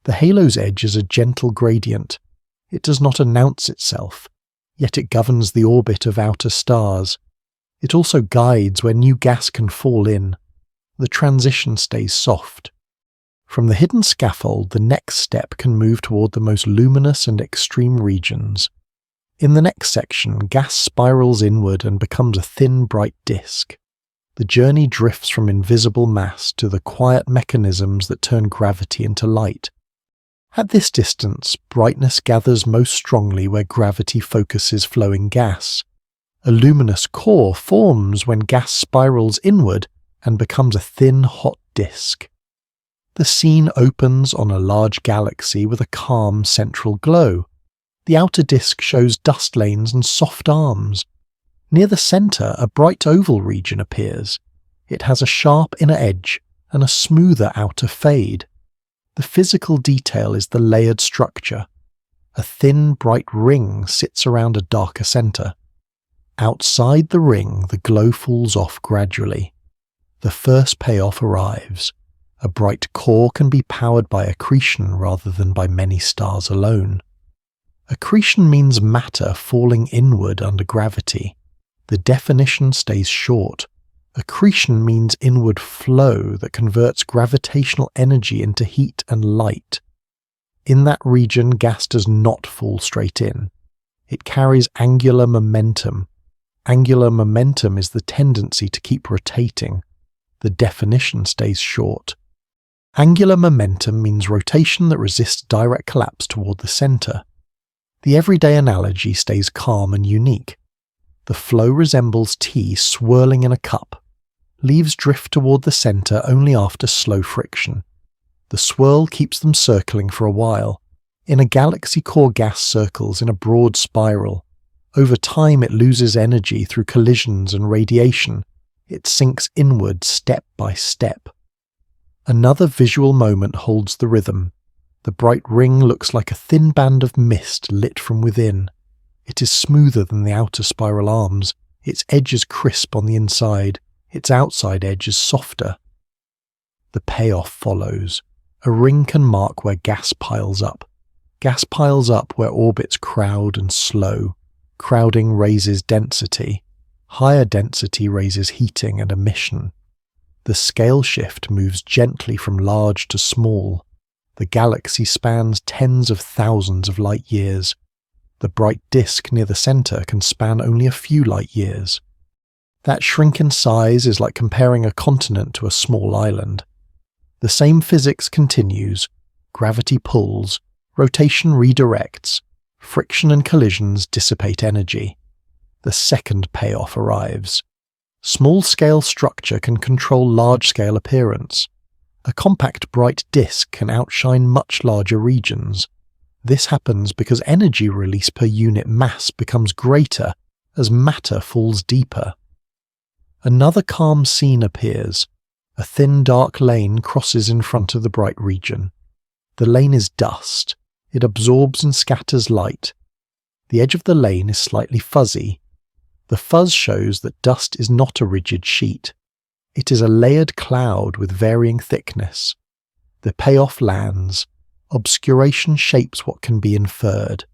The halo's edge is a gentle gradient. It does not announce itself, yet it governs the orbit of outer stars. It also guides where new gas can fall in. The transition stays soft. From the hidden scaffold, the next step can move toward the most luminous and extreme regions. In the next section, gas spirals inward and becomes a thin, bright disk. The journey drifts from invisible mass to the quiet mechanisms that turn gravity into light. At this distance, brightness gathers most strongly where gravity focuses flowing gas. A luminous core forms when gas spirals inward and becomes a thin, hot disk. The scene opens on a large galaxy with a calm central glow. The outer disk shows dust lanes and soft arms. Near the centre, a bright oval region appears. It has a sharp inner edge, and a smoother outer fade. The physical detail is the layered structure. A thin, bright ring sits around a darker center. Outside the ring, the glow falls off gradually. The first payoff arrives. A bright core can be powered by accretion rather than by many stars alone. Accretion means matter falling inward under gravity. The definition stays short. Accretion means inward flow that converts gravitational energy into heat and light. In that region, gas does not fall straight in. It carries angular momentum. Angular momentum is the tendency to keep rotating. The definition stays short. Angular momentum means rotation that resists direct collapse toward the center. The everyday analogy stays calm and unique. The flow resembles tea swirling in a cup. Leaves drift toward the center only after slow friction. The swirl keeps them circling for a while. In a galaxy core, gas circles in a broad spiral. Over time it loses energy through collisions and radiation. It sinks inward step by step. Another visual moment holds the rhythm. The bright ring looks like a thin band of mist lit from within. It is smoother than the outer spiral arms. Its edge is crisp on the inside. Its outside edge is softer. The payoff follows. A ring can mark where gas piles up. Gas piles up where orbits crowd and slow. Crowding raises density. Higher density raises heating and emission. The scale shift moves gently from large to small. The galaxy spans tens of thousands of light years. The bright disk near the center can span only a few light years. That shrink in size is like comparing a continent to a small island. The same physics continues. Gravity pulls, rotation redirects, friction and collisions dissipate energy. The second payoff arrives. Small-scale structure can control large-scale appearance. A compact bright disk can outshine much larger regions. This happens because energy release per unit mass becomes greater as matter falls deeper. Another calm scene appears. A thin dark lane crosses in front of the bright region. The lane is dust. It absorbs and scatters light. The edge of the lane is slightly fuzzy. The fuzz shows that dust is not a rigid sheet. It is a layered cloud with varying thickness. The payoff lands. Obscuration shapes what can be inferred.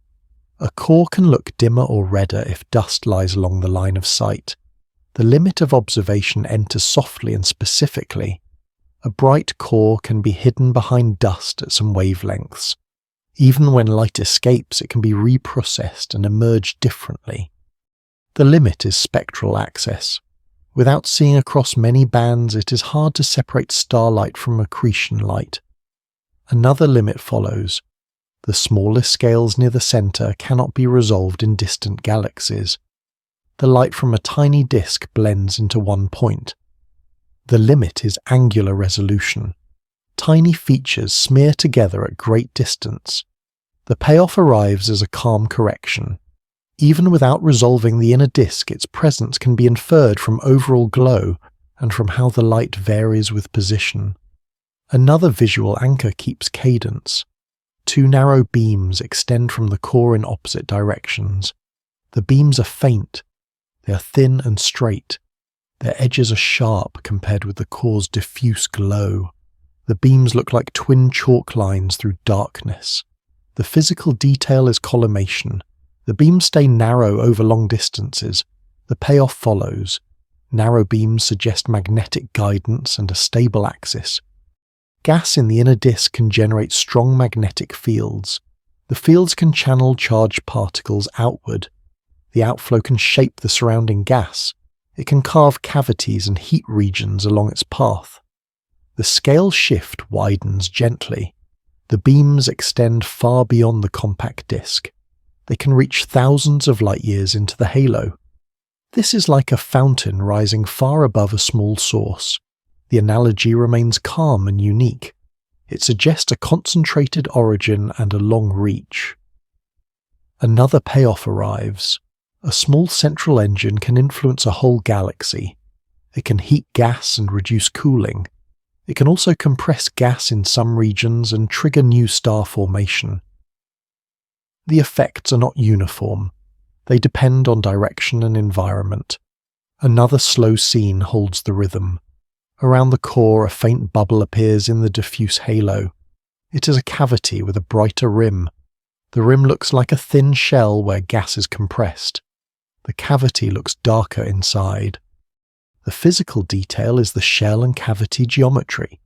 A core can look dimmer or redder if dust lies along the line of sight. The limit of observation enters softly and specifically. A bright core can be hidden behind dust at some wavelengths. Even when light escapes, it can be reprocessed and emerge differently. The limit is spectral access. Without seeing across many bands, it is hard to separate starlight from accretion light. Another limit follows. The smallest scales near the center cannot be resolved in distant galaxies. The light from a tiny disk blends into one point. The limit is angular resolution. Tiny features smear together at great distance. The payoff arrives as a calm correction. Even without resolving the inner disk, its presence can be inferred from overall glow and from how the light varies with position. Another visual anchor keeps cadence. Two narrow beams extend from the core in opposite directions. The beams are faint. They are thin and straight. Their edges are sharp compared with the core's diffuse glow. The beams look like twin chalk lines through darkness. The physical detail is collimation. The beams stay narrow over long distances. The payoff follows. Narrow beams suggest magnetic guidance and a stable axis. Gas in the inner disk can generate strong magnetic fields. The fields can channel charged particles outward. The outflow can shape the surrounding gas. It can carve cavities and heat regions along its path. The scale shift widens gently. The beams extend far beyond the compact disk. They can reach thousands of light years into the halo. This is like a fountain rising far above a small source. The analogy remains calm and unique. It suggests a concentrated origin and a long reach. Another payoff arrives. A small central engine can influence a whole galaxy. It can heat gas and reduce cooling. It can also compress gas in some regions and trigger new star formation. The effects are not uniform. They depend on direction and environment. Another slow scene holds the rhythm. Around the core, a faint bubble appears in the diffuse halo. It is a cavity with a brighter rim. The rim looks like a thin shell where gas is compressed. The cavity looks darker inside. The physical detail is the shell and cavity geometry.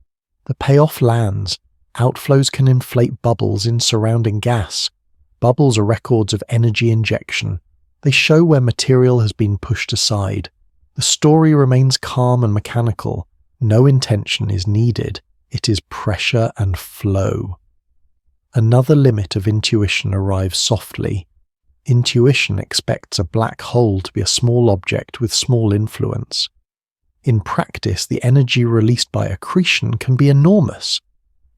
The payoff lands. Outflows can inflate bubbles in surrounding gas. Bubbles are records of energy injection. They show where material has been pushed aside. The story remains calm and mechanical. No intention is needed. It is pressure and flow. Another limit of intuition arrives softly. Intuition expects a black hole to be a small object with small influence. In practice, the energy released by accretion can be enormous.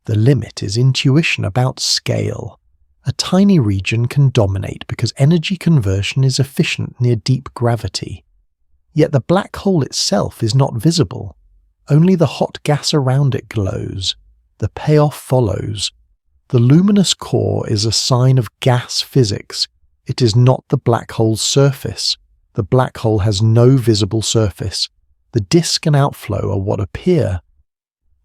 The limit is intuition about scale. A tiny region can dominate because energy conversion is efficient near deep gravity. Yet the black hole itself is not visible. Only the hot gas around it glows. The payoff follows. The luminous core is a sign of gas physics. It is not the black hole's surface. The black hole has no visible surface. The disk and outflow are what appear.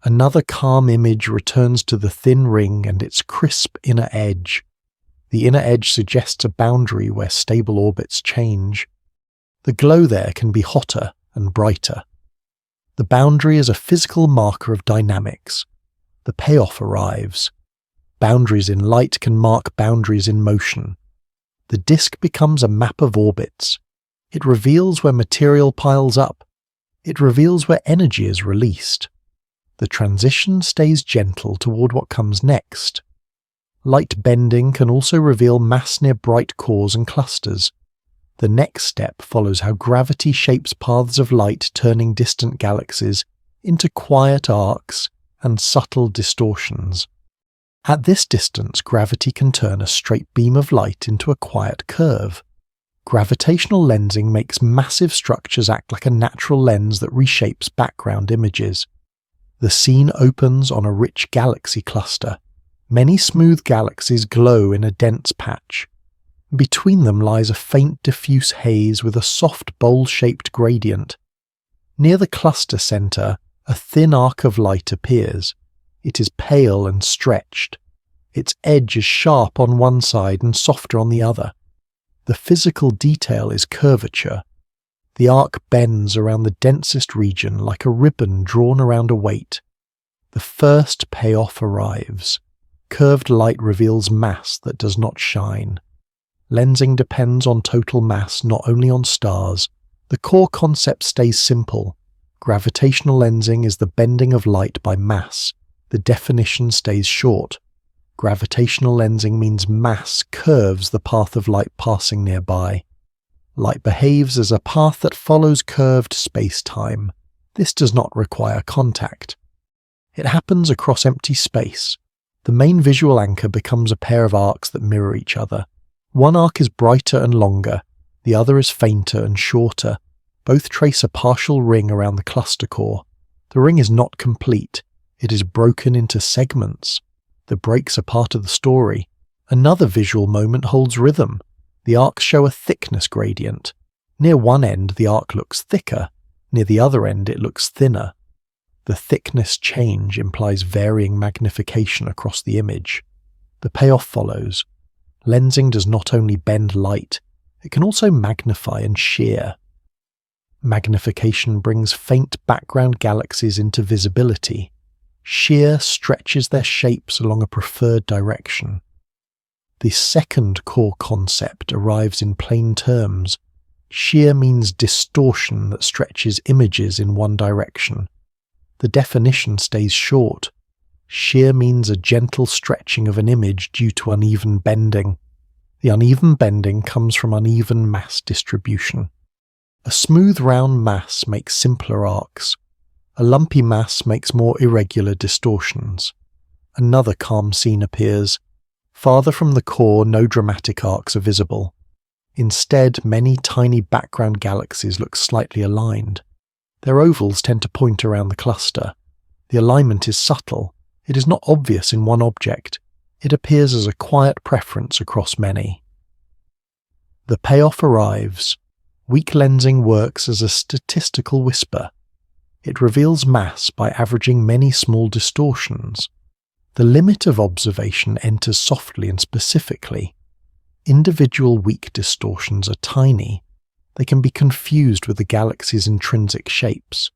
Another calm image returns to the thin ring and its crisp inner edge. The inner edge suggests a boundary where stable orbits change. The glow there can be hotter and brighter. The boundary is a physical marker of dynamics. The payoff arrives. Boundaries in light can mark boundaries in motion. The disk becomes a map of orbits. It reveals where material piles up. It reveals where energy is released. The transition stays gentle toward what comes next. Light bending can also reveal mass near bright cores and clusters. The next step follows how gravity shapes paths of light, turning distant galaxies into quiet arcs and subtle distortions. At this distance, gravity can turn a straight beam of light into a quiet curve. Gravitational lensing makes massive structures act like a natural lens that reshapes background images. The scene opens on a rich galaxy cluster. Many smooth galaxies glow in a dense patch. Between them lies a faint diffuse haze with a soft bowl-shaped gradient. Near the cluster center, a thin arc of light appears. It is pale and stretched. Its edge is sharp on one side and softer on the other. The physical detail is curvature. The arc bends around the densest region like a ribbon drawn around a weight. The first payoff arrives. Curved light reveals mass that does not shine. Lensing depends on total mass, not only on stars. The core concept stays simple. Gravitational lensing is the bending of light by mass. The definition stays short. Gravitational lensing means mass curves the path of light passing nearby. Light behaves as a path that follows curved space-time. This does not require contact. It happens across empty space. The main visual anchor becomes a pair of arcs that mirror each other. One arc is brighter and longer, the other is fainter and shorter. Both trace a partial ring around the cluster core. The ring is not complete. It is broken into segments. The breaks are part of the story. Another visual moment holds rhythm. The arcs show a thickness gradient. Near one end, the arc looks thicker. Near the other end, it looks thinner. The thickness change implies varying magnification across the image. The payoff follows. Lensing does not only bend light, it can also magnify and shear. Magnification brings faint background galaxies into visibility. Shear stretches their shapes along a preferred direction. The second core concept arrives in plain terms. Shear means distortion that stretches images in one direction. The definition stays short. Shear means a gentle stretching of an image due to uneven bending. The uneven bending comes from uneven mass distribution. A smooth round mass makes simpler arcs. A lumpy mass makes more irregular distortions. Another calm scene appears. Farther from the core, no dramatic arcs are visible. Instead, many tiny background galaxies look slightly aligned. Their ovals tend to point around the cluster. The alignment is subtle. It is not obvious in one object. It appears as a quiet preference across many. The payoff arrives. Weak lensing works as a statistical whisper. It reveals mass by averaging many small distortions. The limit of observation enters softly and specifically. Individual weak distortions are tiny. They can be confused with the galaxy's intrinsic shapes.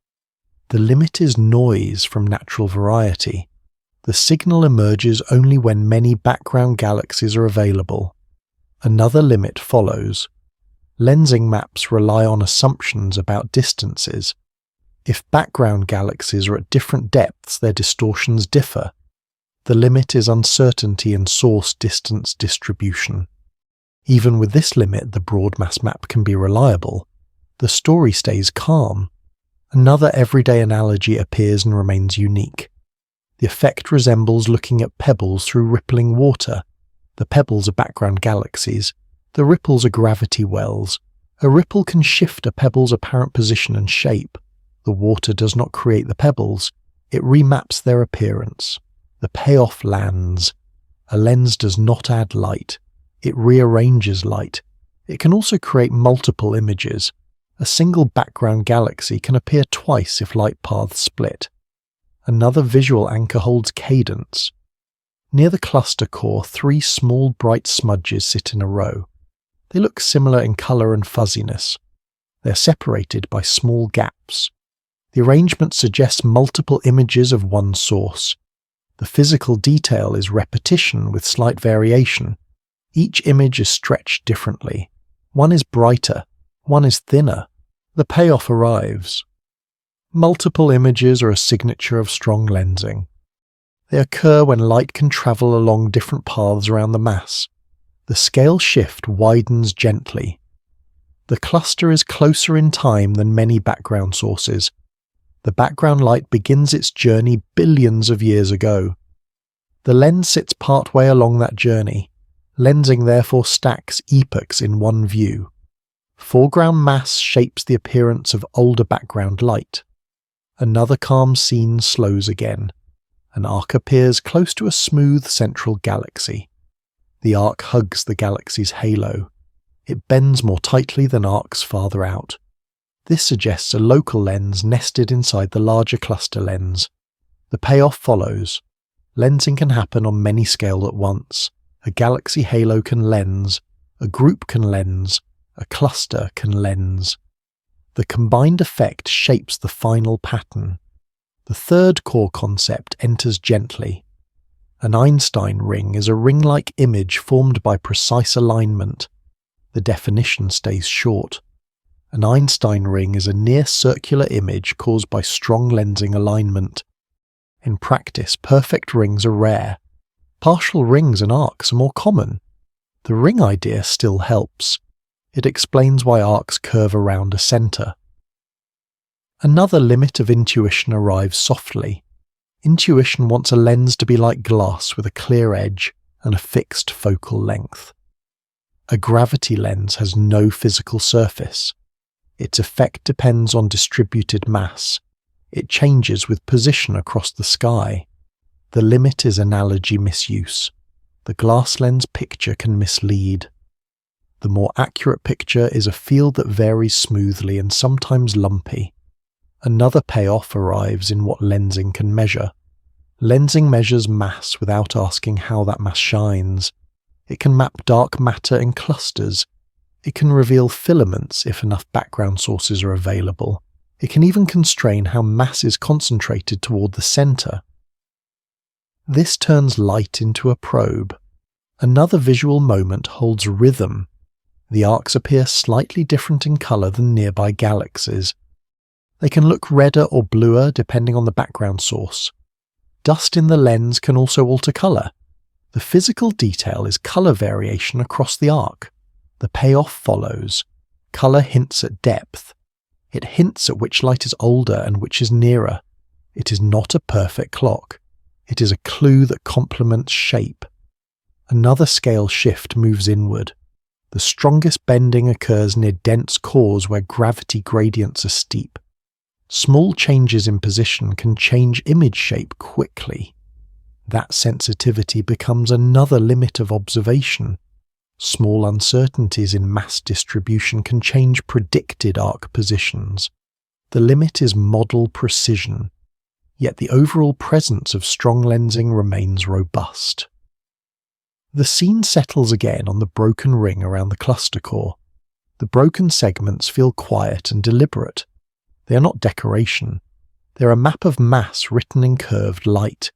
The limit is noise from natural variety. The signal emerges only when many background galaxies are available. Another limit follows. Lensing maps rely on assumptions about distances. If background galaxies are at different depths, their distortions differ. The limit is uncertainty in source distance distribution. Even with this limit, the broad mass map can be reliable. The story stays calm. Another everyday analogy appears and remains unique. The effect resembles looking at pebbles through rippling water. The pebbles are background galaxies. The ripples are gravity wells. A ripple can shift a pebble's apparent position and shape. The water does not create the pebbles. It remaps their appearance. The payoff lands. A lens does not add light. It rearranges light. It can also create multiple images. A single background galaxy can appear twice if light paths split. Another visual anchor holds cadence. Near the cluster core, 3 small bright smudges sit in a row. They look similar in color and fuzziness. They are separated by small gaps. The arrangement suggests multiple images of one source. The physical detail is repetition with slight variation. Each image is stretched differently. One is brighter, one is thinner. The payoff arrives. Multiple images are a signature of strong lensing. They occur when light can travel along different paths around the mass. The scale shift widens gently. The cluster is closer in time than many background sources. The background light begins its journey billions of years ago. The lens sits partway along that journey. Lensing therefore stacks epochs in one view. Foreground mass shapes the appearance of older background light. Another calm scene slows again. An arc appears close to a smooth central galaxy. The arc hugs the galaxy's halo. It bends more tightly than arcs farther out. This suggests a local lens nested inside the larger cluster lens. The payoff follows. Lensing can happen on many scales at once. A galaxy halo can lens. A group can lens. A cluster can lens. The combined effect shapes the final pattern. The third core concept enters gently. An Einstein ring is a ring-like image formed by precise alignment. The definition stays short. An Einstein ring is a near-circular image caused by strong lensing alignment. In practice, perfect rings are rare. Partial rings and arcs are more common. The ring idea still helps. It explains why arcs curve around a center. Another limit of intuition arrives softly. Intuition wants a lens to be like glass with a clear edge and a fixed focal length. A gravity lens has no physical surface. Its effect depends on distributed mass. It changes with position across the sky. The limit is analogy misuse. The glass lens picture can mislead. The more accurate picture is a field that varies smoothly and sometimes lumpy. Another payoff arrives in what lensing can measure. Lensing measures mass without asking how that mass shines. It can map dark matter in clusters. It can reveal filaments if enough background sources are available. It can even constrain how mass is concentrated toward the center. This turns light into a probe. Another visual moment holds rhythm. The arcs appear slightly different in color than nearby galaxies. They can look redder or bluer depending on the background source. Dust in the lens can also alter color. The physical detail is color variation across the arc. The payoff follows. Color hints at depth. It hints at which light is older and which is nearer. It is not a perfect clock. It is a clue that complements shape. Another scale shift moves inward. The strongest bending occurs near dense cores where gravity gradients are steep. Small changes in position can change image shape quickly. That sensitivity becomes another limit of observation. Small uncertainties in mass distribution can change predicted arc positions. The limit is model precision, yet the overall presence of strong lensing remains robust. The scene settles again on the broken ring around the cluster core. The broken segments feel quiet and deliberate. They are not decoration. They're a map of mass written in curved light.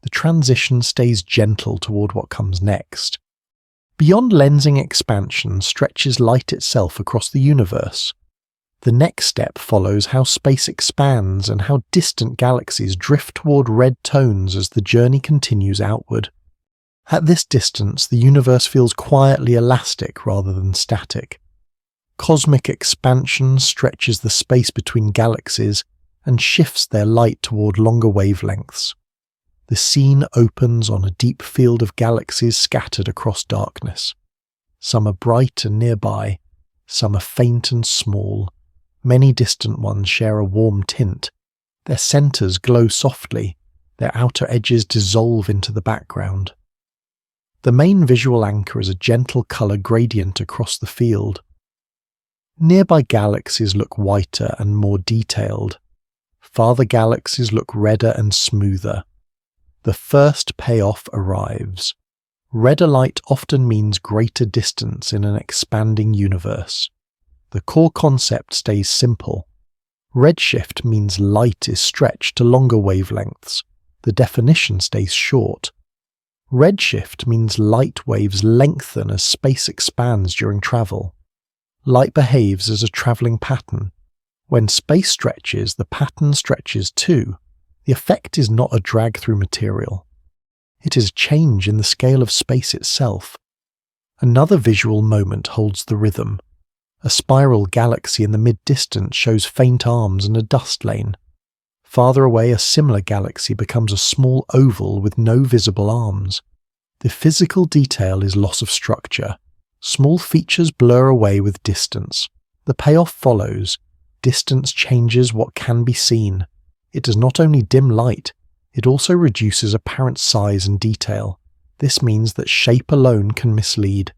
The transition stays gentle toward what comes next. Beyond lensing expansion stretches light itself across the universe. The next step follows how space expands and how distant galaxies drift toward red tones as the journey continues outward. At this distance, the universe feels quietly elastic rather than static. Cosmic expansion stretches the space between galaxies and shifts their light toward longer wavelengths. The scene opens on a deep field of galaxies scattered across darkness. Some are bright and nearby, some are faint and small. Many distant ones share a warm tint. Their centers glow softly, their outer edges dissolve into the background. The main visual anchor is a gentle color gradient across the field. Nearby galaxies look whiter and more detailed. Farther galaxies look redder and smoother. The first payoff arrives. Redder light often means greater distance in an expanding universe. The core concept stays simple. Redshift means light is stretched to longer wavelengths. The definition stays short. Redshift means light waves lengthen as space expands during travel. Light behaves as a travelling pattern. When space stretches, the pattern stretches too. The effect is not a drag through material. It is a change in the scale of space itself. Another visual moment holds the rhythm. A spiral galaxy in the mid-distance shows faint arms and a dust lane. Farther away, a similar galaxy becomes a small oval with no visible arms. The physical detail is loss of structure. Small features blur away with distance. The payoff follows. Distance changes what can be seen. It does not only dim light, it also reduces apparent size and detail. This means that shape alone can mislead.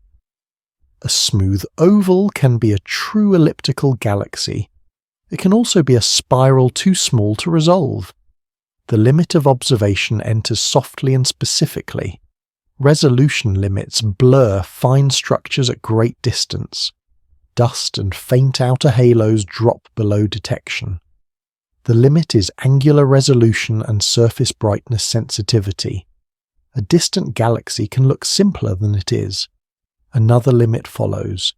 A smooth oval can be a true elliptical galaxy. It can also be a spiral too small to resolve. The limit of observation enters softly and specifically. Resolution limits blur fine structures at great distance. Dust and faint outer halos drop below detection. The limit is angular resolution and surface brightness sensitivity. A distant galaxy can look simpler than it is. Another limit follows.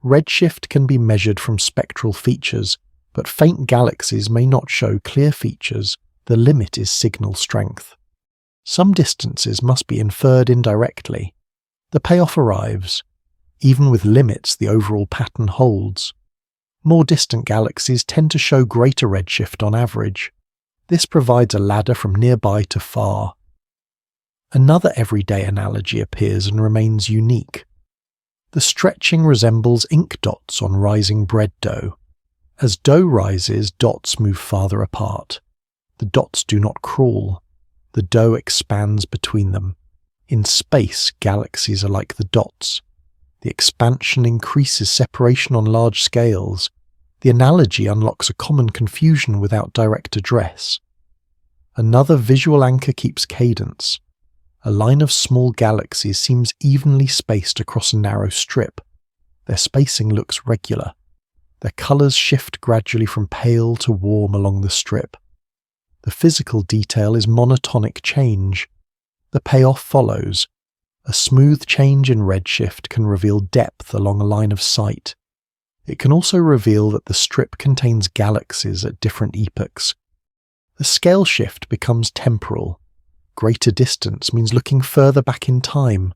Redshift can be measured from spectral features, but faint galaxies may not show clear features. The limit is signal strength. Some distances must be inferred indirectly. The payoff arrives. Even with limits, the overall pattern holds. More distant galaxies tend to show greater redshift on average. This provides a ladder from nearby to far. Another everyday analogy appears and remains unique. The stretching resembles ink dots on rising bread dough. As dough rises, dots move farther apart. The dots do not crawl. The dough expands between them. In space, galaxies are like the dots. The expansion increases separation on large scales. The analogy unlocks a common confusion without direct address. Another visual anchor keeps cadence. A line of small galaxies seems evenly spaced across a narrow strip. Their spacing looks regular. Their colours shift gradually from pale to warm along the strip. The physical detail is monotonic change. The payoff follows. A smooth change in redshift can reveal depth along a line of sight. It can also reveal that the strip contains galaxies at different epochs. The scale shift becomes temporal. Greater distance means looking further back in time.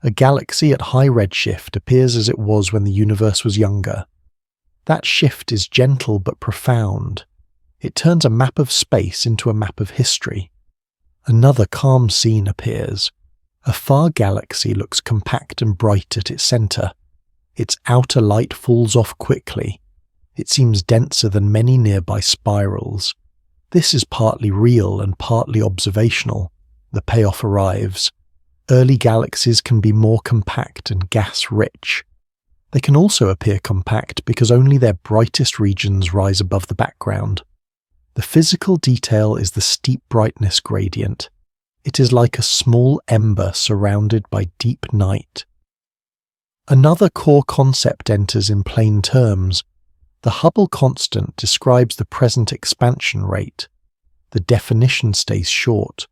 A galaxy at high redshift appears as it was when the universe was younger. That shift is gentle but profound. It turns a map of space into a map of history. Another calm scene appears. A far galaxy looks compact and bright at its centre. Its outer light falls off quickly. It seems denser than many nearby spirals. This is partly real and partly observational. The payoff arrives. Early galaxies can be more compact and gas-rich. They can also appear compact because only their brightest regions rise above the background. The physical detail is the steep brightness gradient. It is like a small ember surrounded by deep night. Another core concept enters in plain terms. The Hubble constant describes the present expansion rate. The definition stays short.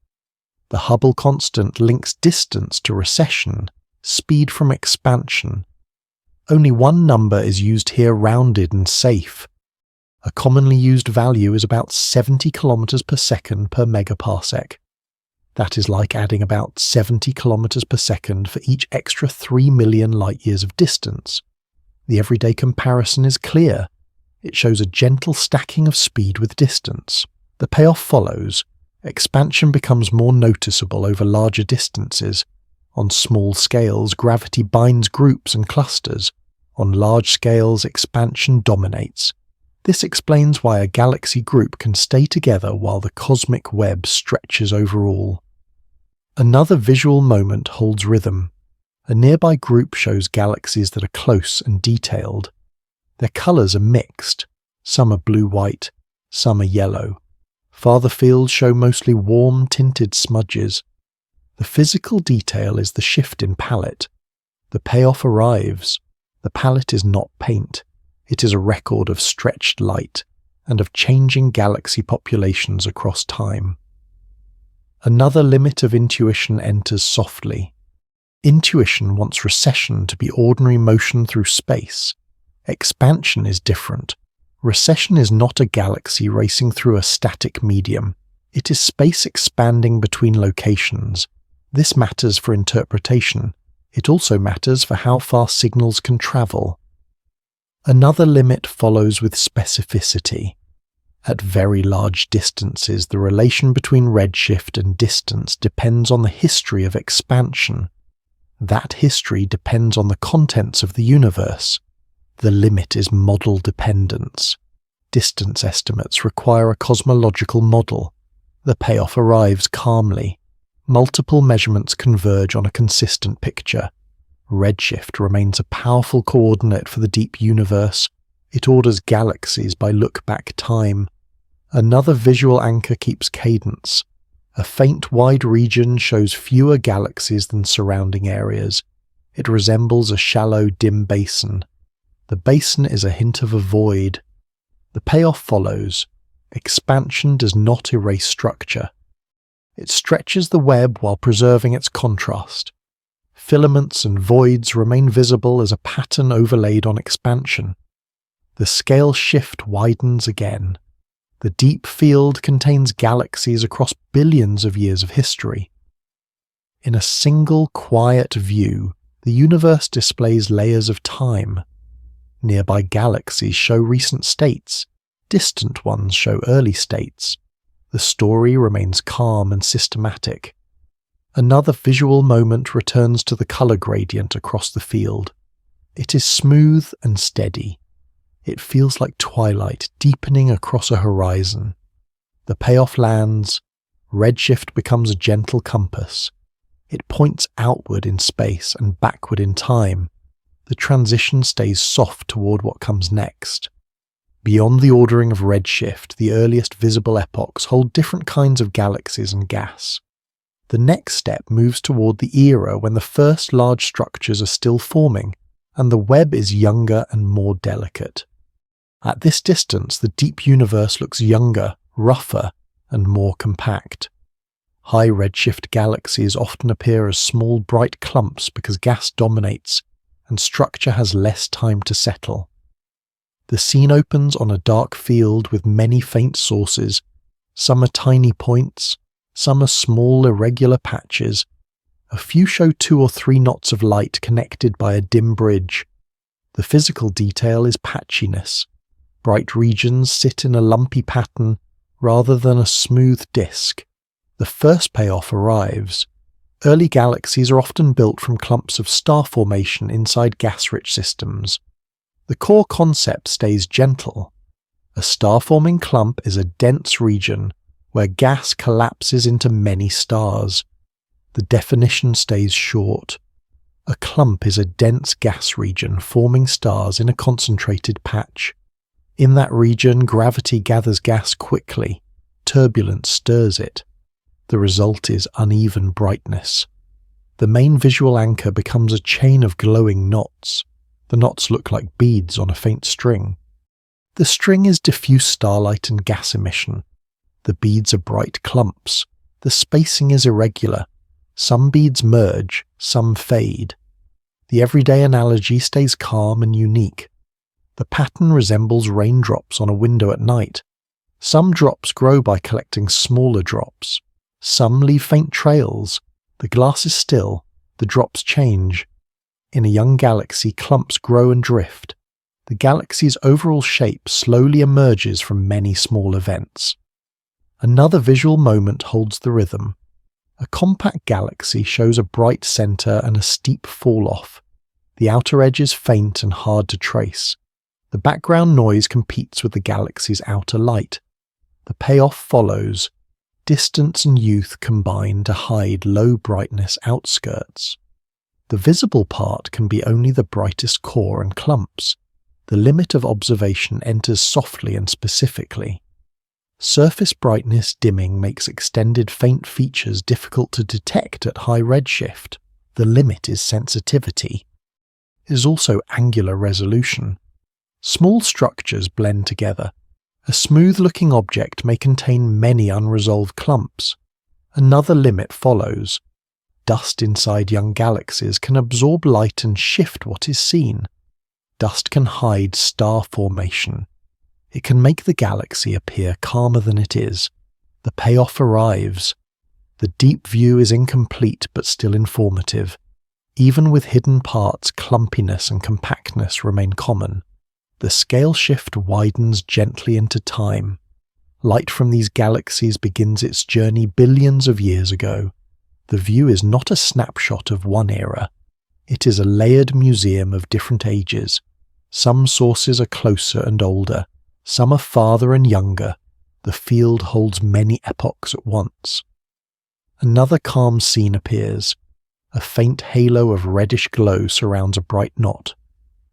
The Hubble constant links distance to recession, speed from expansion. Only one number is used here, rounded and safe. A commonly used value is about 70 kilometers per second per megaparsec. That is like adding about 70 kilometers per second for each extra 3 million light-years of distance. The everyday comparison is clear. It shows a gentle stacking of speed with distance. The payoff follows. Expansion becomes more noticeable over larger distances. On small scales, gravity binds groups and clusters. On large scales, expansion dominates. This explains why a galaxy group can stay together while the cosmic web stretches over all. Another visual moment holds rhythm. A nearby group shows galaxies that are close and detailed. Their colours are mixed. Some are blue-white, some are yellow. Farther fields show mostly warm, tinted smudges. The physical detail is the shift in palette. The payoff arrives. The palette is not paint. It is a record of stretched light and of changing galaxy populations across time. Another limit of intuition enters softly. Intuition wants recession to be ordinary motion through space. Expansion is different. Recession is not a galaxy racing through a static medium. It is space expanding between locations. This matters for interpretation. It also matters for how far signals can travel. Another limit follows with specificity. At very large distances, the relation between redshift and distance depends on the history of expansion. That history depends on the contents of the universe. The limit is model dependence. Distance estimates require a cosmological model. The payoff arrives calmly. Multiple measurements converge on a consistent picture. Redshift remains a powerful coordinate for the deep universe. It orders galaxies by look-back time. Another visual anchor keeps cadence. A faint wide region shows fewer galaxies than surrounding areas. It resembles a shallow, dim basin. The basin is a hint of a void. The payoff follows. Expansion does not erase structure. It stretches the web while preserving its contrast. Filaments and voids remain visible as a pattern overlaid on expansion. The scale shift widens again. The deep field contains galaxies across billions of years of history. In a single quiet view, the universe displays layers of time. Nearby galaxies show recent states. Distant ones show early states. The story remains calm and systematic. Another visual moment returns to the color gradient across the field. It is smooth and steady. It feels like twilight deepening across a horizon. The payoff lands. Redshift becomes a gentle compass. It points outward in space and backward in time. The transition stays soft toward what comes next. Beyond the ordering of redshift, the earliest visible epochs hold different kinds of galaxies and gas. The next step moves toward the era when the first large structures are still forming, and the web is younger and more delicate. At this distance, the deep universe looks younger, rougher, and more compact. High redshift galaxies often appear as small bright clumps because gas dominates, and structure has less time to settle. The scene opens on a dark field with many faint sources. Some are tiny points, some are small irregular patches. A few show 2 or 3 knots of light connected by a dim bridge. The physical detail is patchiness. Bright regions sit in a lumpy pattern rather than a smooth disk. The first payoff arrives. Early galaxies are often built from clumps of star formation inside gas-rich systems. The The core concept stays gentle. A star-forming clump is a dense region where gas collapses into many stars. The definition stays short. A clump is a dense gas region forming stars in a concentrated patch. In that region, gravity gathers gas quickly. Turbulence stirs it. The result is uneven brightness. The main visual anchor becomes a chain of glowing knots. The knots look like beads on a faint string. The string is diffuse starlight and gas emission. The beads are bright clumps. The spacing is irregular. Some beads merge, some fade. The everyday analogy stays calm and unique. The pattern resembles raindrops on a window at night. Some drops grow by collecting smaller drops. Some leave faint trails. The glass is still. The drops change. In a young galaxy, clumps grow and drift. The galaxy's overall shape slowly emerges from many small events. Another visual moment holds the rhythm. A compact galaxy shows a bright center and a steep fall-off. The outer edge is faint and hard to trace. The background noise competes with the galaxy's outer light. The payoff follows. Distance and youth combine to hide low-brightness outskirts. The visible part can be only the brightest core and clumps. The limit of observation enters softly and specifically. Surface brightness dimming makes extended faint features difficult to detect at high redshift. The limit is sensitivity. It is also angular resolution. Small structures blend together. A smooth-looking object may contain many unresolved clumps. Another limit follows. Dust inside young galaxies can absorb light and shift what is seen. Dust can hide star formation. It can make the galaxy appear calmer than it is. The payoff arrives. The deep view is incomplete but still informative. Even with hidden parts, clumpiness and compactness remain common. The scale shift widens gently into time. Light from these galaxies begins its journey billions of years ago. The view is not a snapshot of one era. It is a layered museum of different ages. Some sources are closer and older. Some are farther and younger. The field holds many epochs at once. Another calm scene appears. A faint halo of reddish glow surrounds a bright knot.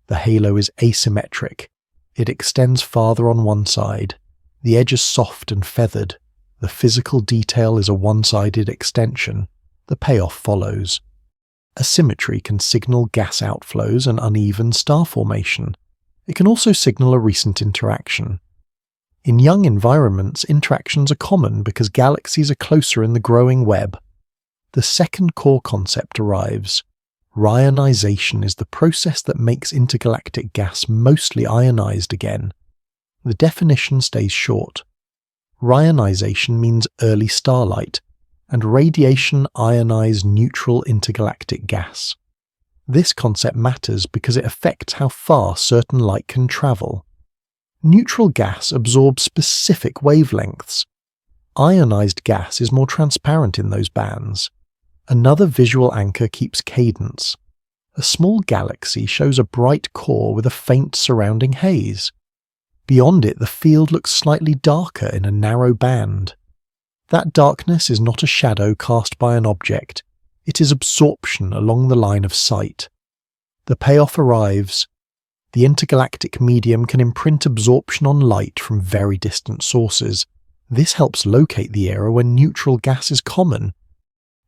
The halo is asymmetric. It extends farther on one side. The edge is soft and feathered. The physical detail is a one-sided extension. The payoff follows. Asymmetry can signal gas outflows and uneven star formation. It can also signal a recent interaction. In young environments, interactions are common because galaxies are closer in the growing web. The second core concept arrives. Rionization is the process that makes intergalactic gas mostly ionized again. The definition stays short. Rionization means early starlight, and radiation ionized neutral intergalactic gas. This concept matters because it affects how far certain light can travel. Neutral gas absorbs specific wavelengths. Ionized gas is more transparent in those bands. Another visual anchor keeps cadence. A small galaxy shows a bright core with a faint surrounding haze. Beyond it, the field looks slightly darker in a narrow band. That darkness is not a shadow cast by an object. It is absorption along the line of sight. The payoff arrives. The intergalactic medium can imprint absorption on light from very distant sources. This helps locate the era when neutral gas is common.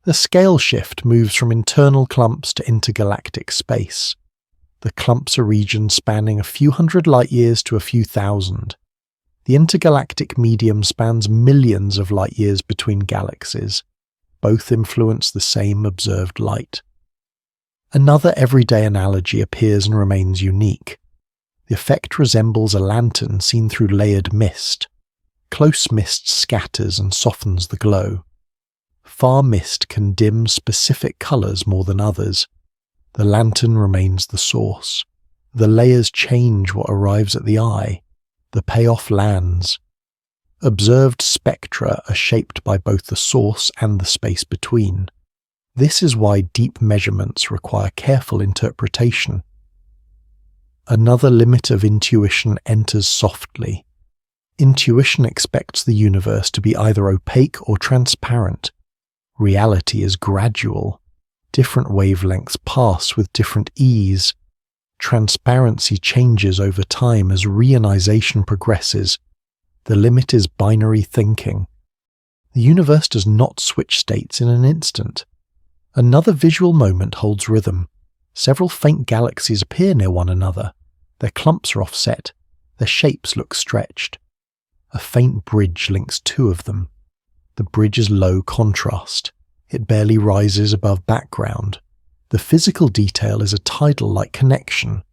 The scale shift moves from internal clumps to intergalactic space. The clumps are regions spanning a few hundred light-years to a few thousand. The intergalactic medium spans millions of light-years between galaxies. Both influence the same observed light. Another everyday analogy appears and remains unique. The effect resembles a lantern seen through layered mist. Close mist scatters and softens the glow. Far mist can dim specific colors more than others. The lantern remains the source. The layers change what arrives at the eye. The payoff lands. Observed spectra are shaped by both the source and the space between. This is why deep measurements require careful interpretation. Another limit of intuition enters softly. Intuition expects the universe to be either opaque or transparent. Reality is gradual. Different wavelengths pass with different ease. Transparency changes over time as reionization progresses. The limit is binary thinking. The universe does not switch states in an instant. Another visual moment holds rhythm. Several faint galaxies appear near one another. Their clumps are offset. Their shapes look stretched. A faint bridge links two of them. The bridge is low contrast. It barely rises above background. The physical detail is a tidal-like connection.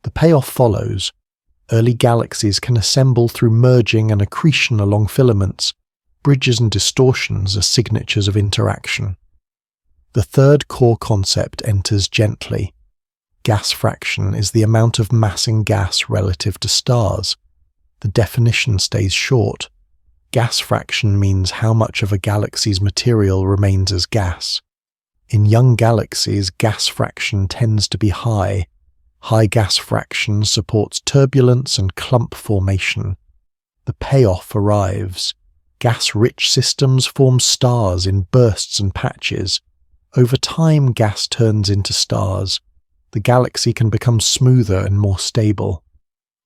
The payoff follows. Early galaxies can assemble through merging and accretion along filaments. Bridges and distortions are signatures of interaction. The third core concept enters gently. Gas fraction is the amount of mass in gas relative to stars. The definition stays short. Gas fraction means how much of a galaxy's material remains as gas. In young galaxies, gas fraction tends to be high. High gas fraction supports turbulence and clump formation. The payoff arrives. Gas-rich systems form stars in bursts and patches. Over time, gas turns into stars. The galaxy can become smoother and more stable.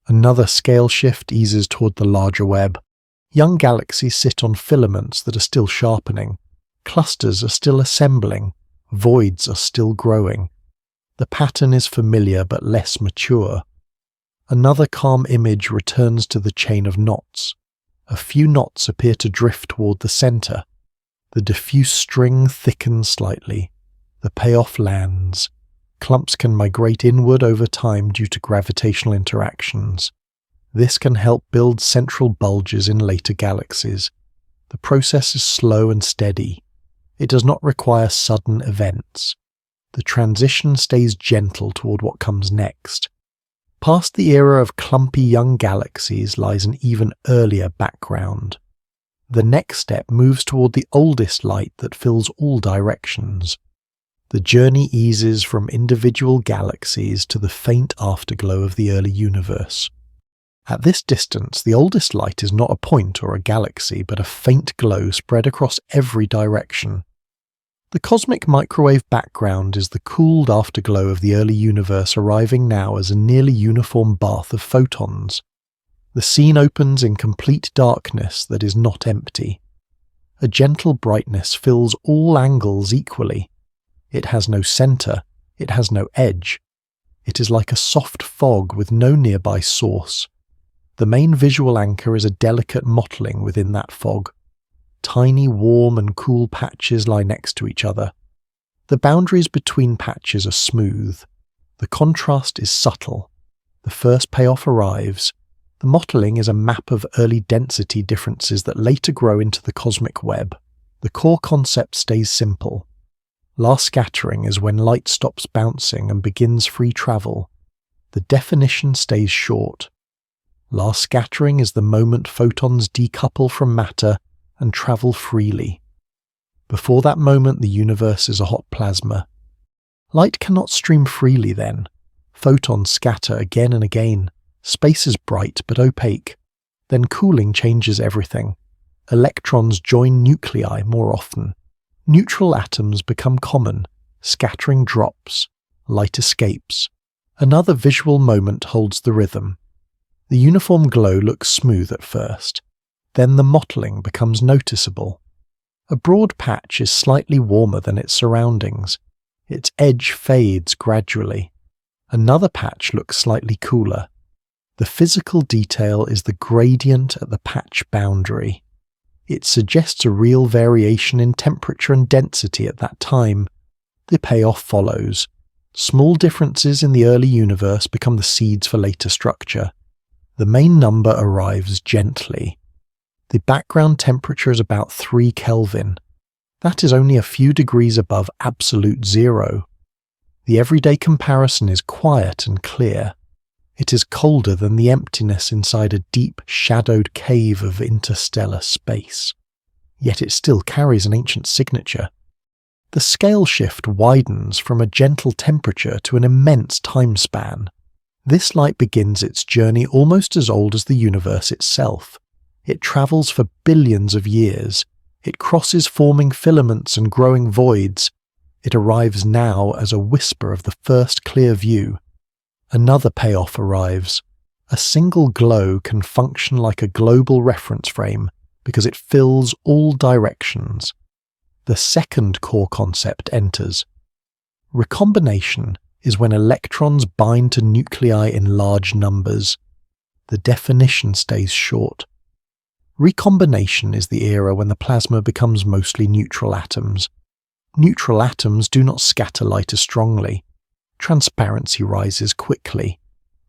Another scale shift eases toward the larger web. Young galaxies sit on filaments that are still sharpening. Clusters are still assembling. Voids are still growing. The pattern is familiar but less mature. Another calm image returns to the chain of knots. A few knots appear to drift toward the center. The diffuse string thickens slightly. The payoff lands. Clumps can migrate inward over time due to gravitational interactions. This can help build central bulges in later galaxies. The process is slow and steady. It does not require sudden events. The transition stays gentle toward what comes next. Past the era of clumpy young galaxies lies an even earlier background. The next step moves toward the oldest light that fills all directions. The journey eases from individual galaxies to the faint afterglow of the early universe. At this distance, the oldest light is not a point or a galaxy, but a faint glow spread across every direction. The cosmic microwave background is the cooled afterglow of the early universe arriving now as a nearly uniform bath of photons. The scene opens in complete darkness that is not empty. A gentle brightness fills all angles equally. It has no center, it has no edge. It is like a soft fog with no nearby source. The main visual anchor is a delicate mottling within that fog. Tiny warm and cool patches lie next to each other. The boundaries between patches are smooth. The contrast is subtle. The first payoff arrives. The mottling is a map of early density differences that later grow into the cosmic web. The core concept stays simple. Last scattering is when light stops bouncing and begins free travel. The definition stays short. Last scattering is the moment photons decouple from matter and travel freely. Before that moment, the universe is a hot plasma. Light cannot stream freely then. Photons scatter again and again. Space is bright but opaque. Then cooling changes everything. Electrons join nuclei more often. Neutral atoms become common. Scattering drops. Light escapes. Another visual moment holds the rhythm. The uniform glow looks smooth at first. Then the mottling becomes noticeable. A broad patch is slightly warmer than its surroundings. Its edge fades gradually. Another patch looks slightly cooler. The physical detail is the gradient at the patch boundary. It suggests a real variation in temperature and density at that time. The payoff follows. Small differences in the early universe become the seeds for later structure. The main number arrives gently. The background temperature is about 3 Kelvin. That is only a few degrees above absolute zero. The everyday comparison is quiet and clear. It is colder than the emptiness inside a deep, shadowed cave of interstellar space. Yet it still carries an ancient signature. The scale shift widens from a gentle temperature to an immense time span. This light begins its journey almost as old as the universe itself. It travels for billions of years. It crosses forming filaments and growing voids. It arrives now as a whisper of the first clear view. Another payoff arrives. A single glow can function like a global reference frame because it fills all directions. The second core concept enters. Recombination is when electrons bind to nuclei in large numbers. The definition stays short. Recombination is the era when the plasma becomes mostly neutral atoms. Neutral atoms do not scatter light as strongly. Transparency rises quickly.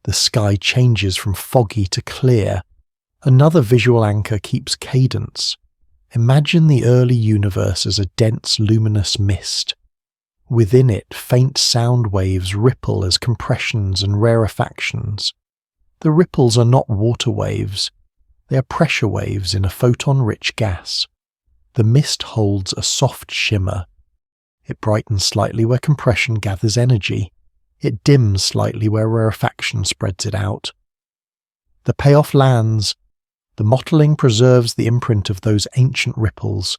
The sky changes from foggy to clear. Another visual anchor keeps cadence. Imagine the early universe as a dense, luminous mist. Within it, faint sound waves ripple as compressions and rarefactions. The ripples are not water waves. They are pressure waves in a photon-rich gas. The mist holds a soft shimmer. It brightens slightly where compression gathers energy. It dims slightly where rarefaction spreads it out. The payoff lands. The mottling preserves the imprint of those ancient ripples.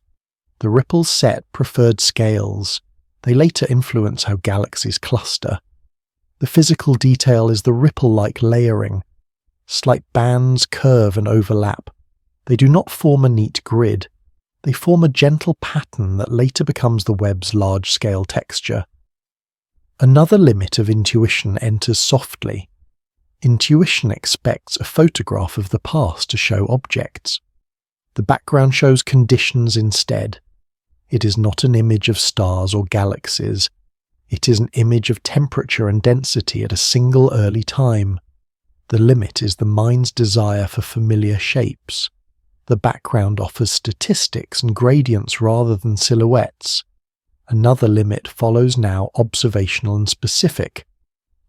The ripples set preferred scales. They later influence how galaxies cluster. The physical detail is the ripple-like layering. Slight bands curve and overlap. They do not form a neat grid. They form a gentle pattern that later becomes the web's large-scale texture. Another limit of intuition enters softly. Intuition expects a photograph of the past to show objects. The background shows conditions instead. It is not an image of stars or galaxies. It is an image of temperature and density at a single early time. The limit is the mind's desire for familiar shapes. The background offers statistics and gradients rather than silhouettes. Another limit follows now observational and specific.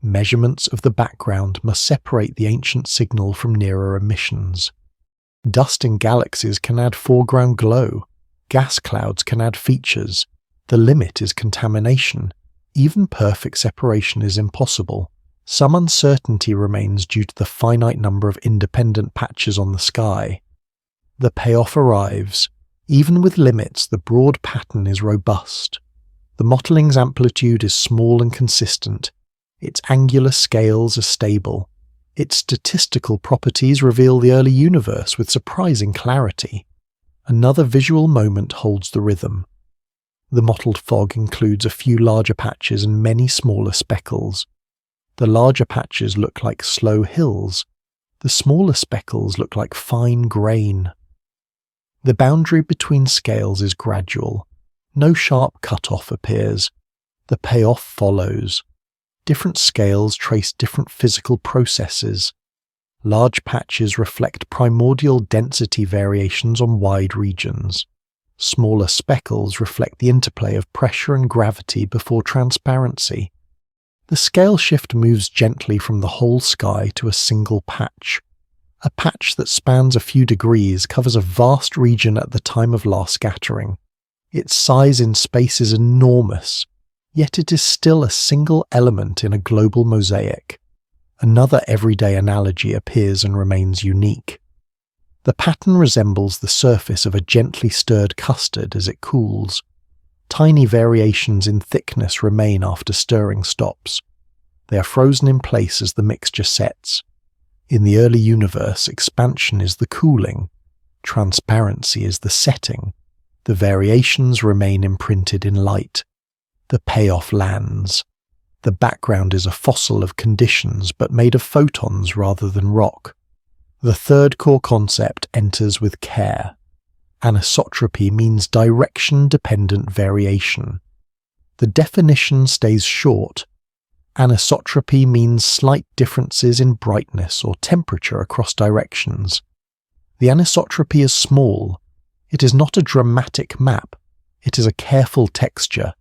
Measurements of the background must separate the ancient signal from nearer emissions. Dust in galaxies can add foreground glow. Gas clouds can add features. The limit is contamination. Even perfect separation is impossible. Some uncertainty remains due to the finite number of independent patches on the sky. The payoff arrives. Even with limits, the broad pattern is robust. The mottling's amplitude is small and consistent. Its angular scales are stable. Its statistical properties reveal the early universe with surprising clarity. Another visual moment holds the rhythm. The mottled fog includes a few larger patches and many smaller speckles. The larger patches look like slow hills. The smaller speckles look like fine grain. The boundary between scales is gradual. No sharp cut-off appears. The payoff follows. Different scales trace different physical processes. Large patches reflect primordial density variations on wide regions. Smaller speckles reflect the interplay of pressure and gravity before transparency. The scale shift moves gently from the whole sky to a single patch. A patch that spans a few degrees covers a vast region at the time of last scattering. Its size in space is enormous, yet it is still a single element in a global mosaic. Another everyday analogy appears and remains unique. The pattern resembles the surface of a gently stirred custard as it cools. Tiny variations in thickness remain after stirring stops. They are frozen in place as the mixture sets. In the early universe, expansion is the cooling. Transparency is the setting. The variations remain imprinted in light. The payoff lands. The background is a fossil of conditions but made of photons rather than rock. The third core concept enters with care. Anisotropy means direction-dependent variation. The definition stays short. Anisotropy means slight differences in brightness or temperature across directions. The anisotropy is small. It is not a dramatic map. It is a careful texture.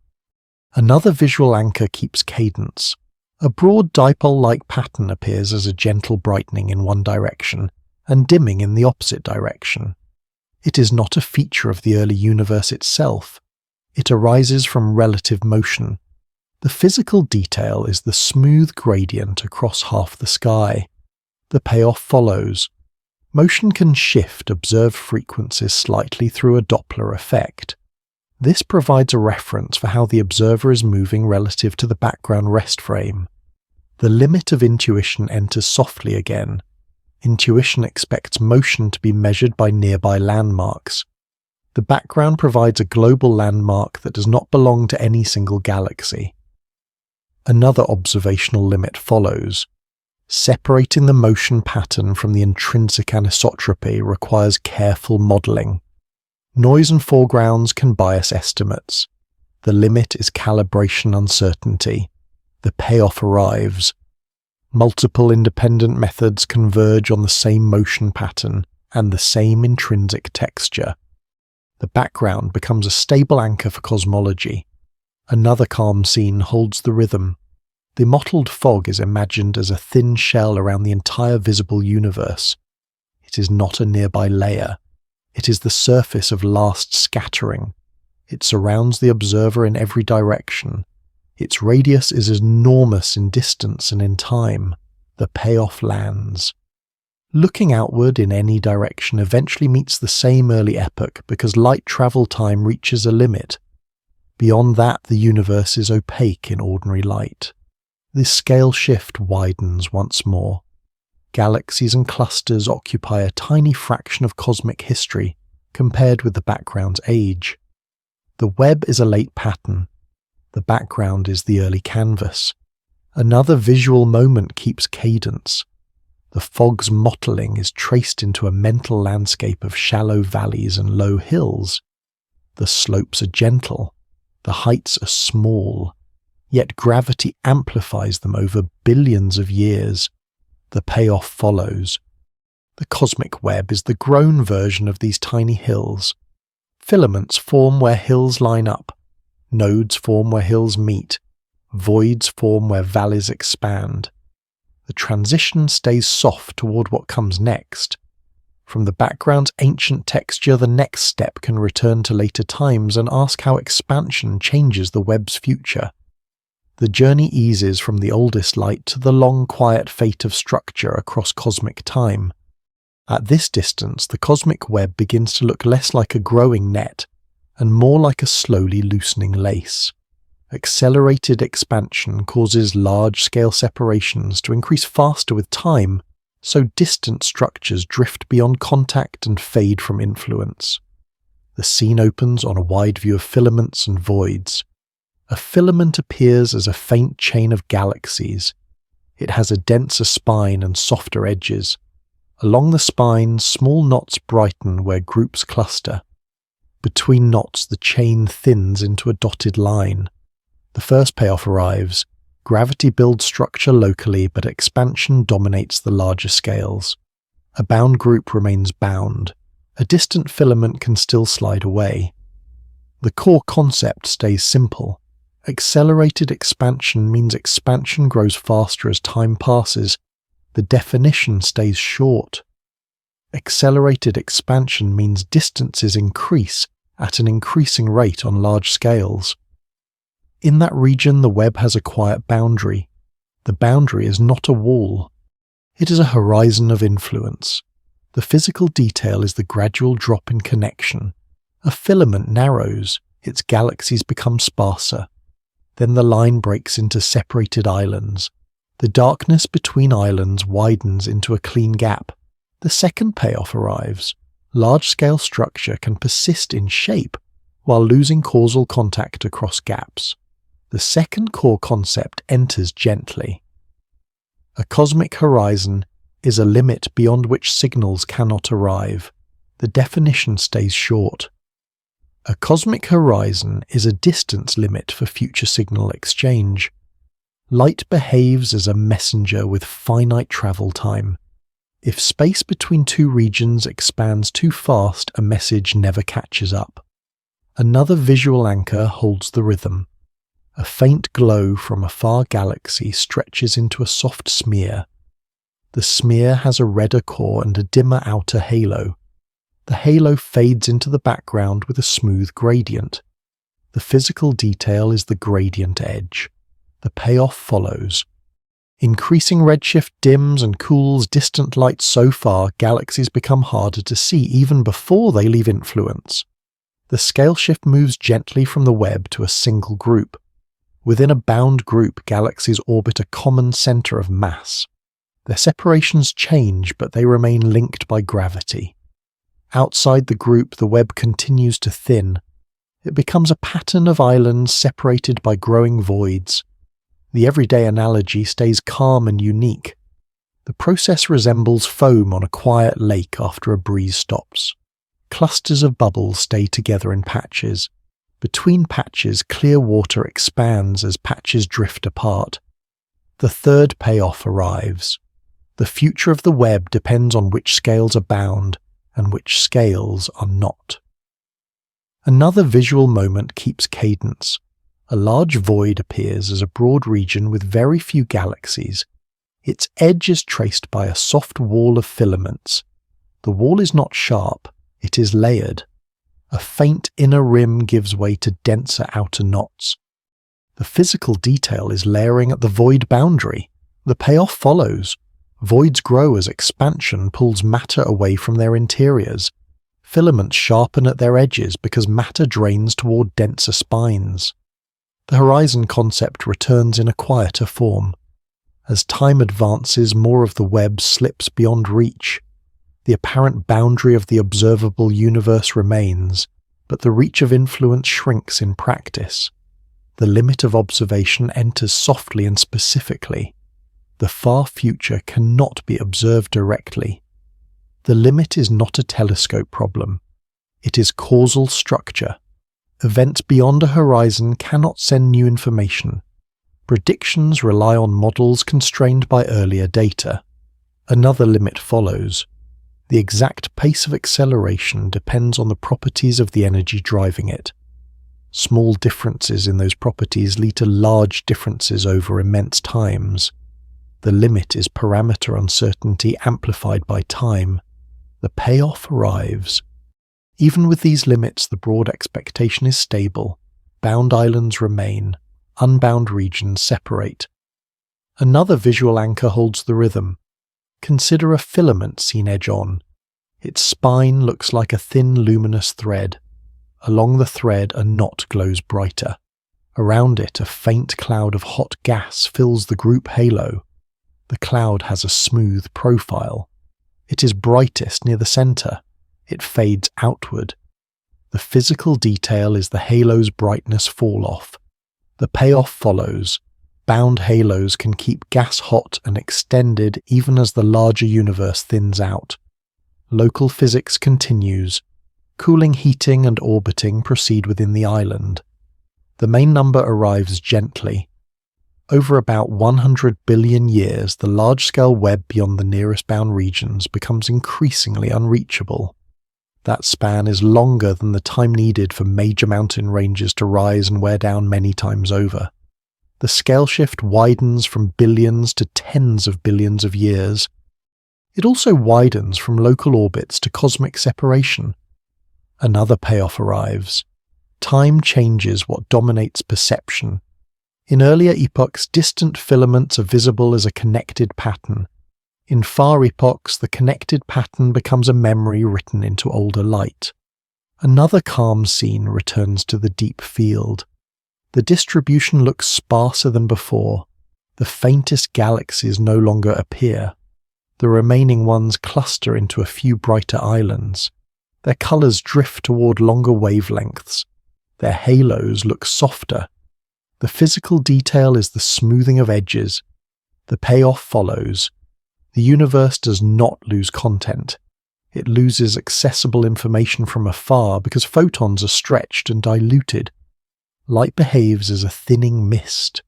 Another visual anchor keeps cadence. A broad dipole-like pattern appears as a gentle brightening in one direction and dimming in the opposite direction. It is not a feature of the early universe itself. It arises from relative motion. The physical detail is the smooth gradient across half the sky. The payoff follows. Motion can shift observed frequencies slightly through a Doppler effect. This provides a reference for how the observer is moving relative to the background rest frame. The limit of intuition enters softly again. Intuition expects motion to be measured by nearby landmarks. The background provides a global landmark that does not belong to any single galaxy. Another observational limit follows. Separating the motion pattern from the intrinsic anisotropy requires careful modelling. Noise and foregrounds can bias estimates. The limit is calibration uncertainty. The payoff arrives. Multiple independent methods converge on the same motion pattern and the same intrinsic texture. The background becomes a stable anchor for cosmology. Another calm scene holds the rhythm. The mottled fog is imagined as a thin shell around the entire visible universe. It is not a nearby layer. It is the surface of last scattering. It surrounds the observer in every direction. Its radius is enormous in distance and in time. The payoff lands. Looking outward in any direction eventually meets the same early epoch because light travel time reaches a limit. Beyond that, the universe is opaque in ordinary light. This scale shift widens once more. Galaxies and clusters occupy a tiny fraction of cosmic history compared with the background's age. The web is a late pattern. The background is the early canvas. Another visual moment keeps cadence. The fog's mottling is traced into a mental landscape of shallow valleys and low hills. The slopes are gentle. The heights are small. Yet gravity amplifies them over billions of years. The payoff follows. The cosmic web is the grown version of these tiny hills. Filaments form where hills line up. Nodes form where hills meet. Voids form where valleys expand. The transition stays soft toward what comes next. From the background's ancient texture, the next step can return to later times and ask how expansion changes the web's future. The journey eases from the oldest light to the long quiet fate of structure across cosmic time. At this distance, the cosmic web begins to look less like a growing net and more like a slowly loosening lace. Accelerated expansion causes large-scale separations to increase faster with time, so distant structures drift beyond contact and fade from influence. The scene opens on a wide view of filaments and voids. A filament appears as a faint chain of galaxies. It has a denser spine and softer edges. Along the spine, small knots brighten where groups cluster. Between knots, the chain thins into a dotted line. The first payoff arrives. Gravity builds structure locally, but expansion dominates the larger scales. A bound group remains bound. A distant filament can still slide away. The core concept stays simple. Accelerated expansion means expansion grows faster as time passes. The definition stays short. Accelerated expansion means distances increase at an increasing rate on large scales. In that region, the web has a quiet boundary. The boundary is not a wall. It is a horizon of influence. The physical detail is the gradual drop in connection. A filament narrows, its galaxies become sparser. Then the line breaks into separated islands. The darkness between islands widens into a clean gap. The second payoff arrives. Large-scale structure can persist in shape while losing causal contact across gaps. The second core concept enters gently. A cosmic horizon is a limit beyond which signals cannot arrive. The definition stays short. A cosmic horizon is a distance limit for future signal exchange. Light behaves as a messenger with finite travel time. If space between two regions expands too fast, a message never catches up. Another visual anchor holds the rhythm. A faint glow from a far galaxy stretches into a soft smear. The smear has a redder core and a dimmer outer halo. The halo fades into the background with a smooth gradient. The physical detail is the gradient edge. The payoff follows. Increasing redshift dims and cools distant light so far, galaxies become harder to see even before they leave influence. The scale shift moves gently from the web to a single group. Within a bound group, galaxies orbit a common center of mass. Their separations change, but they remain linked by gravity. Outside the group, the web continues to thin. It becomes a pattern of islands separated by growing voids. The everyday analogy stays calm and unique. The process resembles foam on a quiet lake after a breeze stops. Clusters of bubbles stay together in patches. Between patches, clear water expands as patches drift apart. The third payoff arrives. The future of the web depends on which scales are bound and which scales are not. Another visual moment keeps cadence. A large void appears as a broad region with very few galaxies. Its edge is traced by a soft wall of filaments. The wall is not sharp, it is layered. A faint inner rim gives way to denser outer knots. The physical detail is layering at the void boundary. The payoff follows. Voids grow as expansion pulls matter away from their interiors. Filaments sharpen at their edges because matter drains toward denser spines. The horizon concept returns in a quieter form. As time advances, more of the web slips beyond reach. The apparent boundary of the observable universe remains, but the reach of influence shrinks in practice. The limit of observation enters softly and specifically. The far future cannot be observed directly. The limit is not a telescope problem. It is causal structure. Events beyond a horizon cannot send new information. Predictions rely on models constrained by earlier data. Another limit follows. The exact pace of acceleration depends on the properties of the energy driving it. Small differences in those properties lead to large differences over immense times. The limit is parameter uncertainty amplified by time. The payoff arrives. Even with these limits, the broad expectation is stable. Bound islands remain. Unbound regions separate. Another visual anchor holds the rhythm. Consider a filament seen edge on. Its spine looks like a thin luminous thread. Along the thread, a knot glows brighter. Around it, a faint cloud of hot gas fills the group halo. The cloud has a smooth profile. It is brightest near the center. It fades outward. The physical detail is the halo's brightness fall-off. The payoff follows. Bound halos can keep gas hot and extended even as the larger universe thins out. Local physics continues. Cooling, heating, and orbiting proceed within the island. The main number arrives gently. Over about 100 billion years, the large-scale web beyond the nearest bound regions becomes increasingly unreachable. That span is longer than the time needed for major mountain ranges to rise and wear down many times over. The scale shift widens from billions to tens of billions of years. It also widens from local orbits to cosmic separation. Another payoff arrives. Time changes what dominates perception. In earlier epochs, distant filaments are visible as a connected pattern. In far epochs, the connected pattern becomes a memory written into older light. Another calm scene returns to the deep field. The distribution looks sparser than before. The faintest galaxies no longer appear. The remaining ones cluster into a few brighter islands. Their colors drift toward longer wavelengths. Their halos look softer. The physical detail is the smoothing of edges. The payoff follows. The universe does not lose content. It loses accessible information from afar because photons are stretched and diluted. Light behaves as a thinning mist.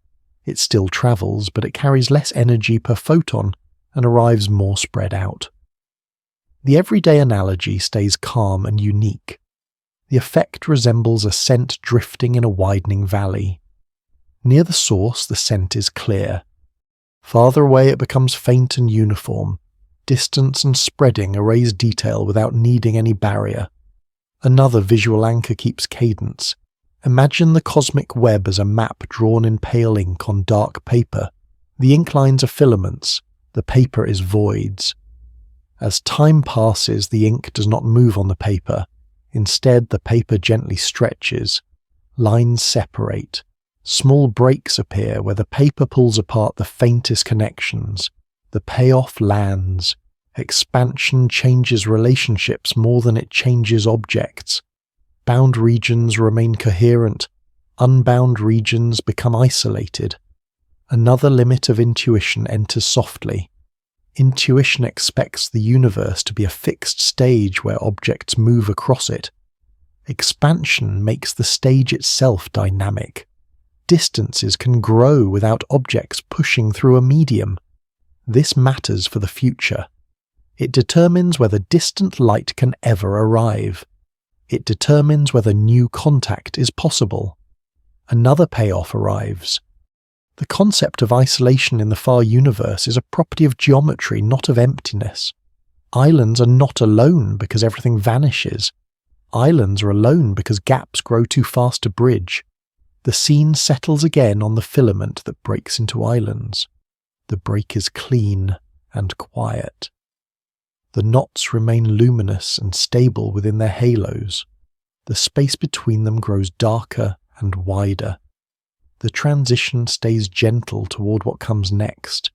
It still travels, but it carries less energy per photon and arrives more spread out. The everyday analogy stays calm and unique. The effect resembles a scent drifting in a widening valley. Near the source, the scent is clear. Farther away, it becomes faint and uniform. Distance and spreading erase detail without needing any barrier. Another visual anchor keeps cadence. Imagine the cosmic web as a map drawn in pale ink on dark paper. The ink lines are filaments, the paper is voids. As time passes, the ink does not move on the paper. Instead, the paper gently stretches. Lines separate. Small breaks appear where the paper pulls apart the faintest connections. The payoff lands. Expansion changes relationships more than it changes objects. Bound regions remain coherent. Unbound regions become isolated. Another limit of intuition enters softly. Intuition expects the universe to be a fixed stage where objects move across it. Expansion makes the stage itself dynamic. Distances can grow without objects pushing through a medium. This matters for the future. It determines whether distant light can ever arrive. It determines whether new contact is possible. Another payoff arrives. The concept of isolation in the far universe is a property of geometry, not of emptiness. Islands are not alone because everything vanishes. Islands are alone because gaps grow too fast to bridge. The scene settles again on the filament that breaks into islands. The break is clean and quiet. The knots remain luminous and stable within their halos. The space between them grows darker and wider. The transition stays gentle toward what comes next.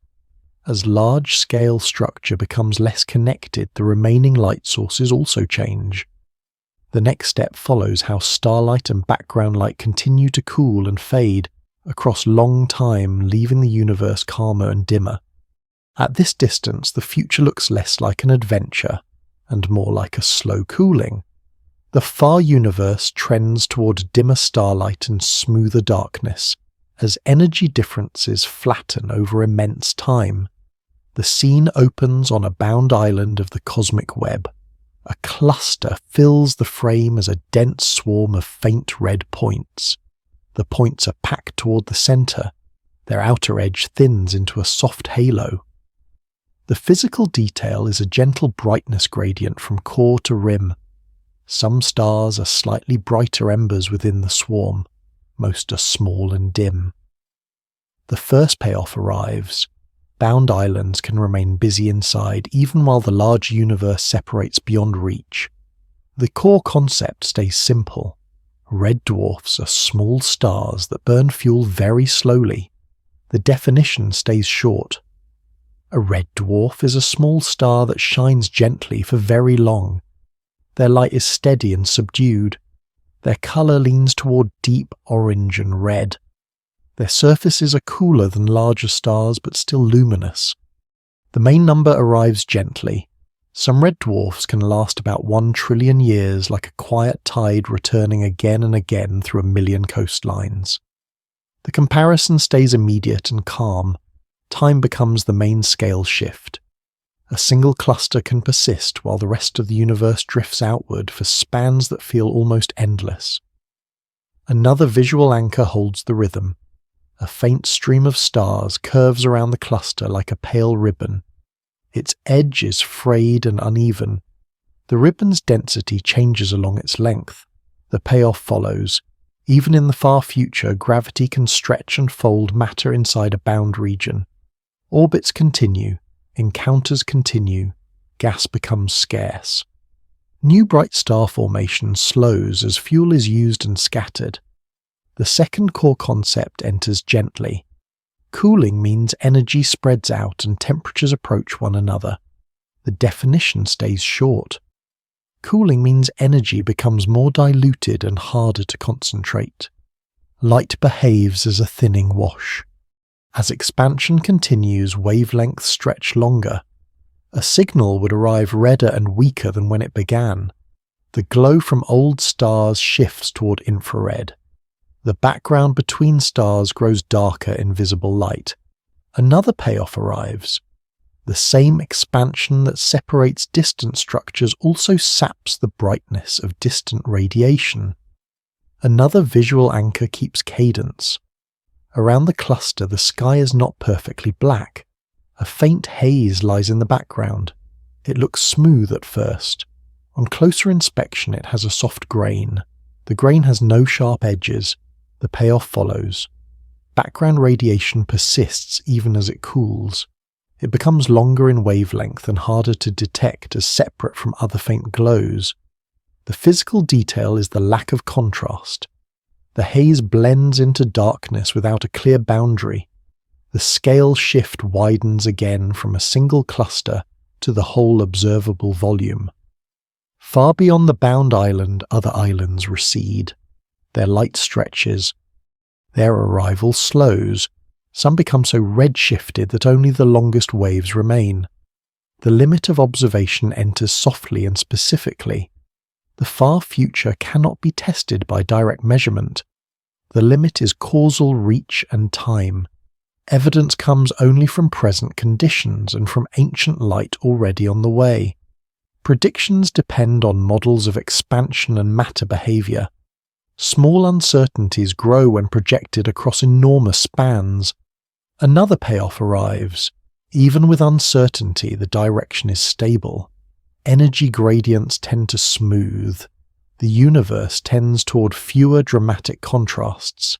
As large-scale structure becomes less connected, the remaining light sources also change. The next step follows how starlight and background light continue to cool and fade across long time, leaving the universe calmer and dimmer. At this distance, the future looks less like an adventure and more like a slow cooling. The far universe trends toward dimmer starlight and smoother darkness as energy differences flatten over immense time. The scene opens on a bound island of the cosmic web. A cluster fills the frame as a dense swarm of faint red points. The points are packed toward the center. Their outer edge thins into a soft halo. The physical detail is a gentle brightness gradient from core to rim. Some stars are slightly brighter embers within the swarm. Most are small and dim. The first payoff arrives. Bound islands can remain busy inside even while the large universe separates beyond reach. The core concept stays simple. Red dwarfs are small stars that burn fuel very slowly. The definition stays short. A red dwarf is a small star that shines gently for very long. Their light is steady and subdued. Their color leans toward deep orange and red. Their surfaces are cooler than larger stars but still luminous. The main number arrives gently. Some red dwarfs can last about 1 trillion years, like a quiet tide returning again and again through a million coastlines. The comparison stays immediate and calm. Time becomes the main scale shift. A single cluster can persist while the rest of the universe drifts outward for spans that feel almost endless. Another visual anchor holds the rhythm. A faint stream of stars curves around the cluster like a pale ribbon. Its edge is frayed and uneven. The ribbon's density changes along its length. The payoff follows. Even in the far future, gravity can stretch and fold matter inside a bound region. Orbits continue. Encounters continue. Gas becomes scarce. New bright star formation slows as fuel is used and scattered. The second core concept enters gently. Cooling means energy spreads out and temperatures approach one another. The definition stays short. Cooling means energy becomes more diluted and harder to concentrate. Light behaves as a thinning wash. As expansion continues, wavelengths stretch longer. A signal would arrive redder and weaker than when it began. The glow from old stars shifts toward infrared. The background between stars grows darker in visible light. Another payoff arrives. The same expansion that separates distant structures also saps the brightness of distant radiation. Another visual anchor keeps cadence. Around the cluster, the sky is not perfectly black. A faint haze lies in the background. It looks smooth at first. On closer inspection, it has a soft grain. The grain has no sharp edges. The payoff follows. Background radiation persists even as it cools. It becomes longer in wavelength and harder to detect as separate from other faint glows. The physical detail is the lack of contrast. The haze blends into darkness without a clear boundary. The scale shift widens again from a single cluster to the whole observable volume. Far beyond the bound island, other islands recede. Their light stretches. Their arrival slows. Some become so redshifted that only the longest waves remain. The limit of observation enters softly and specifically. The far future cannot be tested by direct measurement. The limit is causal reach and time. Evidence comes only from present conditions and from ancient light already on the way. Predictions depend on models of expansion and matter behavior. Small uncertainties grow when projected across enormous spans. Another payoff arrives. Even with uncertainty, the direction is stable. Energy gradients tend to smooth. The universe tends toward fewer dramatic contrasts.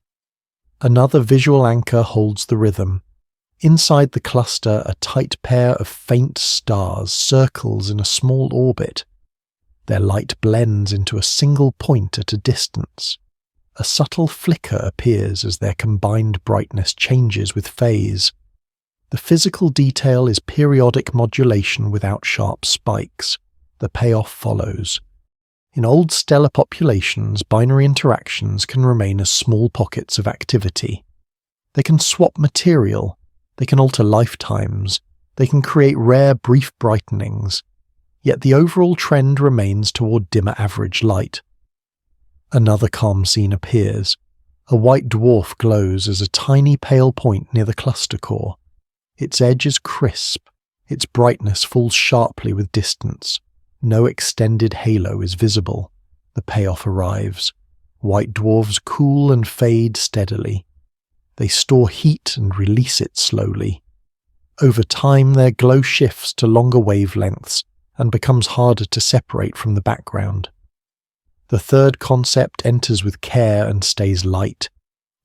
Another visual anchor holds the rhythm. Inside the cluster, a tight pair of faint stars circles in a small orbit. Their light blends into a single point at a distance. A subtle flicker appears as their combined brightness changes with phase. The physical detail is periodic modulation without sharp spikes. The payoff follows. In old stellar populations, binary interactions can remain as small pockets of activity. They can swap material, they can alter lifetimes, they can create rare brief brightenings, yet the overall trend remains toward dimmer average light. Another calm scene appears. A white dwarf glows as a tiny pale point near the cluster core. Its edge is crisp, its brightness falls sharply with distance. No extended halo is visible. The payoff arrives. White dwarfs cool and fade steadily. They store heat and release it slowly. Over time, their glow shifts to longer wavelengths and becomes harder to separate from the background. The third concept enters with care and stays light.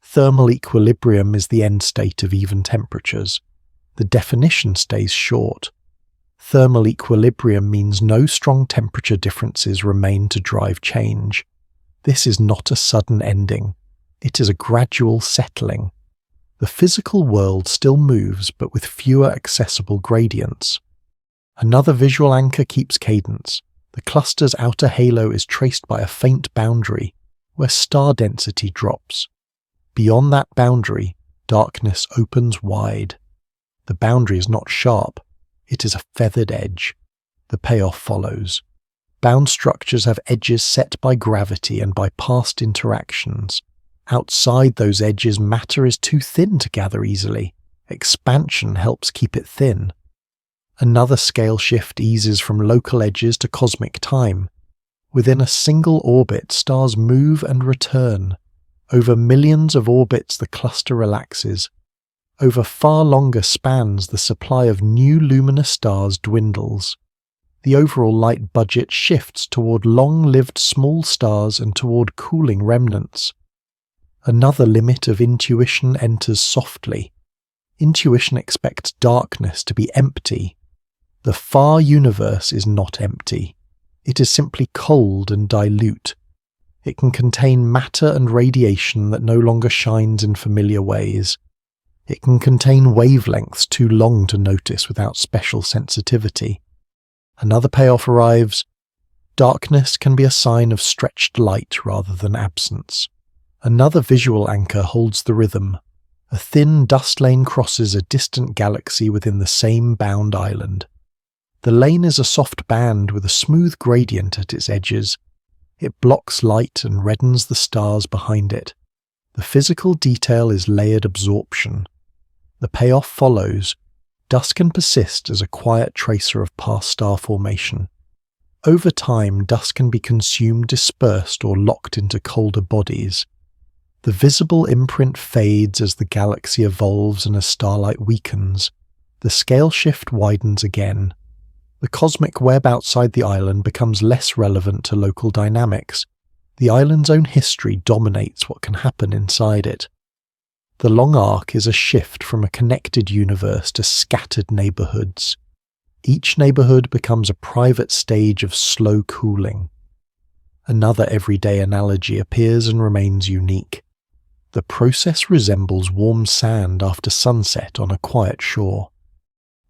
Thermal equilibrium is the end state of even temperatures. The definition stays short. Thermal equilibrium means no strong temperature differences remain to drive change. This is not a sudden ending. It is a gradual settling. The physical world still moves, but with fewer accessible gradients. Another visual anchor keeps cadence. The cluster's outer halo is traced by a faint boundary, where star density drops. Beyond that boundary, darkness opens wide. The boundary is not sharp. It is a feathered edge. The payoff follows. Bound structures have edges set by gravity and by past interactions. Outside those edges, matter is too thin to gather easily. Expansion helps keep it thin. Another scale shift eases from local edges to cosmic time. Within a single orbit, stars move and return. Over millions of orbits, the cluster relaxes. Over far longer spans, the supply of new luminous stars dwindles. The overall light budget shifts toward long-lived small stars and toward cooling remnants. Another limit of intuition enters softly. Intuition expects darkness to be empty. The far universe is not empty. It is simply cold and dilute. It can contain matter and radiation that no longer shines in familiar ways. It can contain wavelengths too long to notice without special sensitivity. Another payoff arrives. Darkness can be a sign of stretched light rather than absence. Another visual anchor holds the rhythm. A thin dust lane crosses a distant galaxy within the same bound island. The lane is a soft band with a smooth gradient at its edges. It blocks light and reddens the stars behind it. The physical detail is layered absorption. The payoff follows. Dust can persist as a quiet tracer of past star formation. Over time, dust can be consumed, dispersed, or locked into colder bodies. The visible imprint fades as the galaxy evolves and as starlight weakens. The scale shift widens again. The cosmic web outside the island becomes less relevant to local dynamics. The island's own history dominates what can happen inside it. The long arc is a shift from a connected universe to scattered neighborhoods. Each neighborhood becomes a private stage of slow cooling. Another everyday analogy appears and remains unique. The process resembles warm sand after sunset on a quiet shore.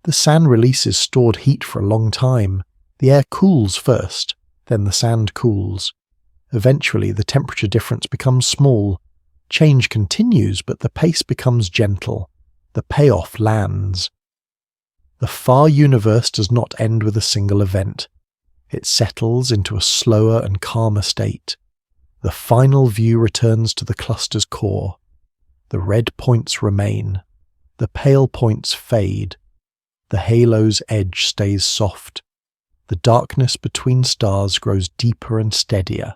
The sand releases stored heat for a long time. The air cools first, then the sand cools. Eventually, the temperature difference becomes small. Change continues, but the pace becomes gentle. The payoff lands. The far universe does not end with a single event. It settles into a slower and calmer state. The final view returns to the cluster's core. The red points remain. The pale points fade. The halo's edge stays soft. The darkness between stars grows deeper and steadier.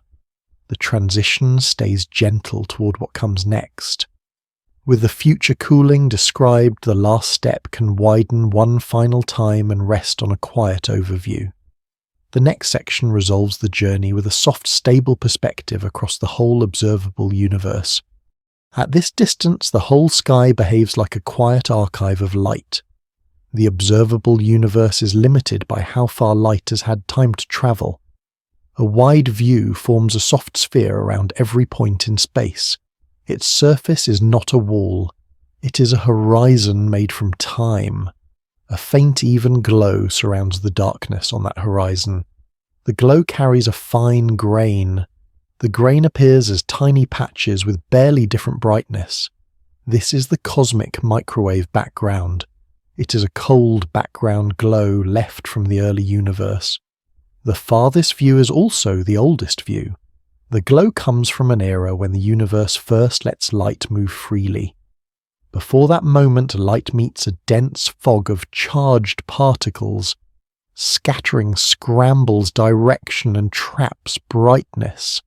The transition stays gentle toward what comes next. With the future cooling described, the last step can widen one final time and rest on a quiet overview. The next section resolves the journey with a soft, stable perspective across the whole observable universe. At this distance, the whole sky behaves like a quiet archive of light. The observable universe is limited by how far light has had time to travel. A wide view forms a soft sphere around every point in space. Its surface is not a wall. It is a horizon made from time. A faint, even glow surrounds the darkness on that horizon. The glow carries a fine grain. The grain appears as tiny patches with barely different brightness. This is the cosmic microwave background. It is a cold background glow left from the early universe. The farthest view is also the oldest view. The glow comes from an era when the universe first lets light move freely. Before that moment, light meets a dense fog of charged particles. Scattering scrambles direction and traps brightness.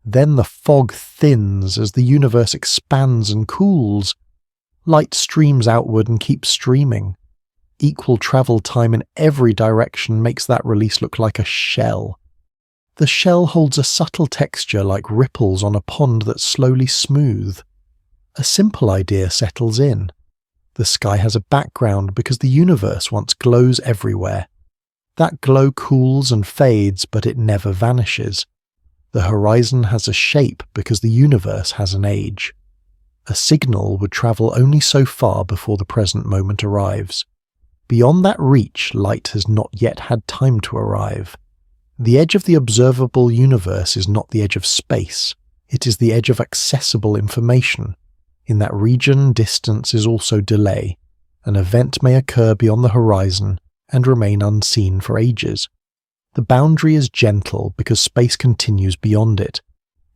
Then the fog thins as the universe expands and cools. Light streams outward and keeps streaming. Equal travel time in every direction makes that release look like a shell. The shell holds a subtle texture like ripples on a pond that's slowly smooth. A simple idea settles in. The sky has a background because the universe once glows everywhere. That glow cools and fades, but it never vanishes. The horizon has a shape because the universe has an age. A signal would travel only so far before the present moment arrives. Beyond that reach, light has not yet had time to arrive. The edge of the observable universe is not the edge of space. It is the edge of accessible information. In that region, distance is also delay. An event may occur beyond the horizon and remain unseen for ages. The boundary is gentle because space continues beyond it.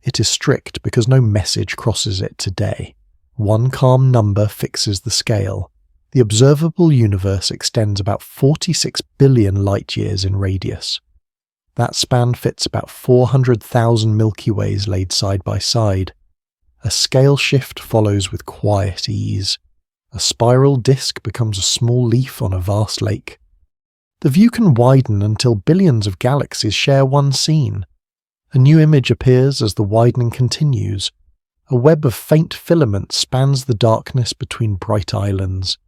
It is strict because no message crosses it today. One calm number fixes the scale. The observable universe extends about 46 billion light-years in radius. That span fits about 400,000 Milky Ways laid side by side. A scale shift follows with quiet ease. A spiral disk becomes a small leaf on a vast lake. The view can widen until billions of galaxies share one scene. A new image appears as the widening continues. A web of faint filaments spans the darkness between bright islands.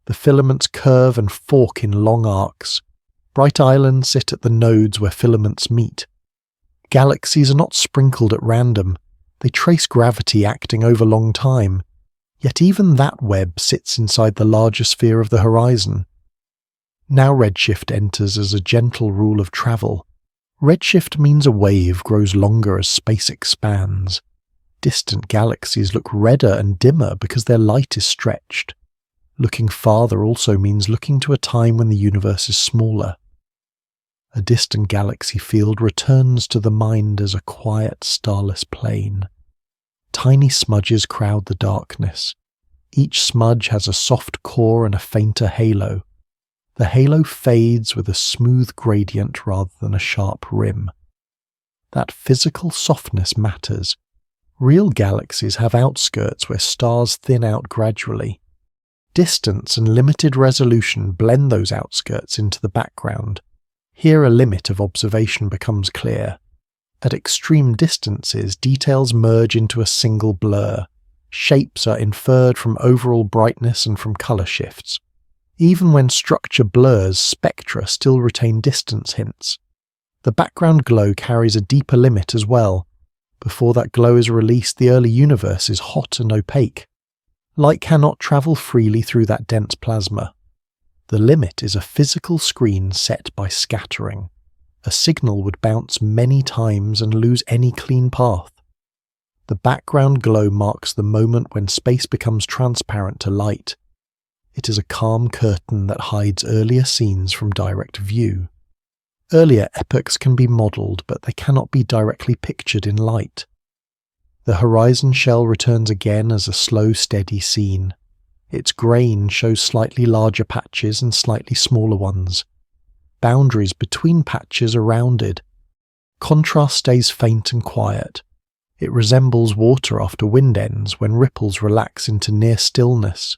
The filaments curve and fork in long arcs. Bright islands sit at the nodes where filaments meet. Galaxies are not sprinkled at random. They trace gravity acting over long time. Yet even that web sits inside the larger sphere of the horizon. Now redshift enters as a gentle rule of travel. Redshift means a wave grows longer as space expands. Distant galaxies look redder and dimmer because their light is stretched. Looking farther also means looking to a time when the universe is smaller. A distant galaxy field returns to the mind as a quiet, starless plain. Tiny smudges crowd the darkness. Each smudge has a soft core and a fainter halo. The halo fades with a smooth gradient rather than a sharp rim. That physical softness matters. Real galaxies have outskirts where stars thin out gradually. Distance and limited resolution blend those outskirts into the background. Here a limit of observation becomes clear. At extreme distances, details merge into a single blur. Shapes are inferred from overall brightness and from color shifts. Even when structure blurs, spectra still retain distance hints. The background glow carries a deeper limit as well. Before that glow is released, the early universe is hot and opaque. Light cannot travel freely through that dense plasma. The limit is a physical screen set by scattering. A signal would bounce many times and lose any clean path. The background glow marks the moment when space becomes transparent to light. It is a calm curtain that hides earlier scenes from direct view. Earlier epochs can be modelled, but they cannot be directly pictured in light. The horizon shell returns again as a slow, steady scene. Its grain shows slightly larger patches and slightly smaller ones. Boundaries between patches are rounded. Contrast stays faint and quiet. It resembles water after wind ends when ripples relax into near stillness.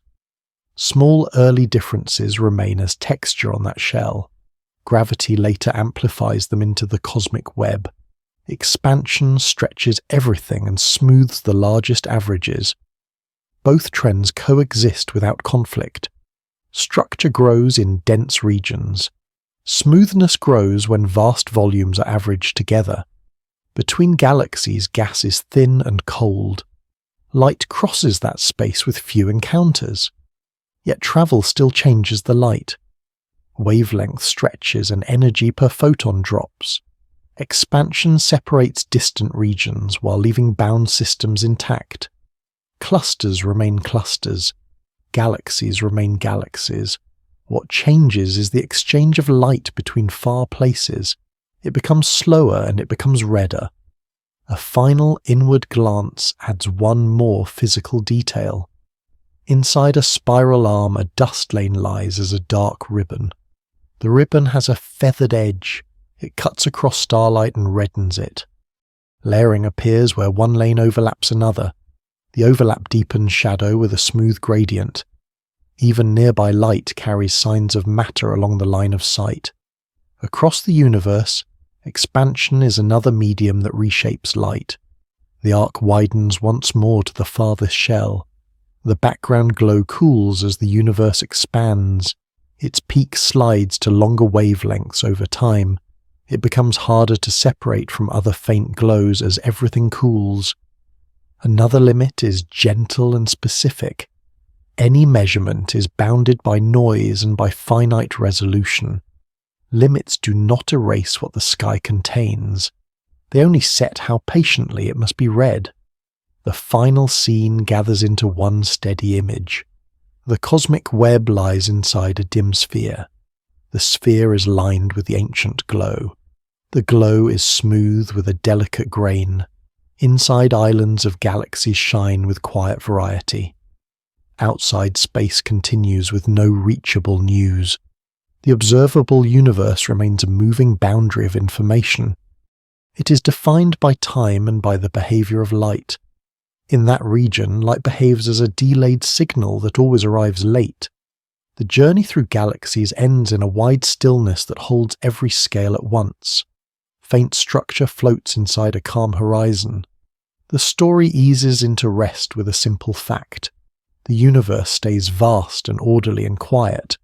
Small early differences remain as texture on that shell. Gravity later amplifies them into the cosmic web. Expansion stretches everything and smooths the largest averages. Both trends coexist without conflict. Structure grows in dense regions. Smoothness grows when vast volumes are averaged together. Between galaxies, gas is thin and cold. Light crosses that space with few encounters. Yet travel still changes the light. Wavelength stretches and energy per photon drops. Expansion separates distant regions while leaving bound systems intact. Clusters remain clusters. Galaxies remain galaxies. What changes is the exchange of light between far places. It becomes slower and it becomes redder. A final inward glance adds one more physical detail. Inside a spiral arm, a dust lane lies as a dark ribbon. The ribbon has a feathered edge. It cuts across starlight and reddens it. Layering appears where one lane overlaps another. The overlap deepens shadow with a smooth gradient. Even nearby light carries signs of matter along the line of sight. Across the universe, expansion is another medium that reshapes light. The arc widens once more to the farthest shell. The background glow cools as the universe expands. Its peak slides to longer wavelengths over time. It becomes harder to separate from other faint glows as everything cools. Another limit is gentle and specific. Any measurement is bounded by noise and by finite resolution. Limits do not erase what the sky contains. They only set how patiently it must be read. The final scene gathers into one steady image. The cosmic web lies inside a dim sphere. The sphere is lined with the ancient glow. The glow is smooth with a delicate grain. Inside, islands of galaxies shine with quiet variety. Outside, space continues with no reachable news. The observable universe remains a moving boundary of information. It is defined by time and by the behavior of light. In that region, light behaves as a delayed signal that always arrives late. The journey through galaxies ends in a wide stillness that holds every scale at once. Faint structure floats inside a calm horizon. The story eases into rest with a simple fact. The universe stays vast and orderly and quiet.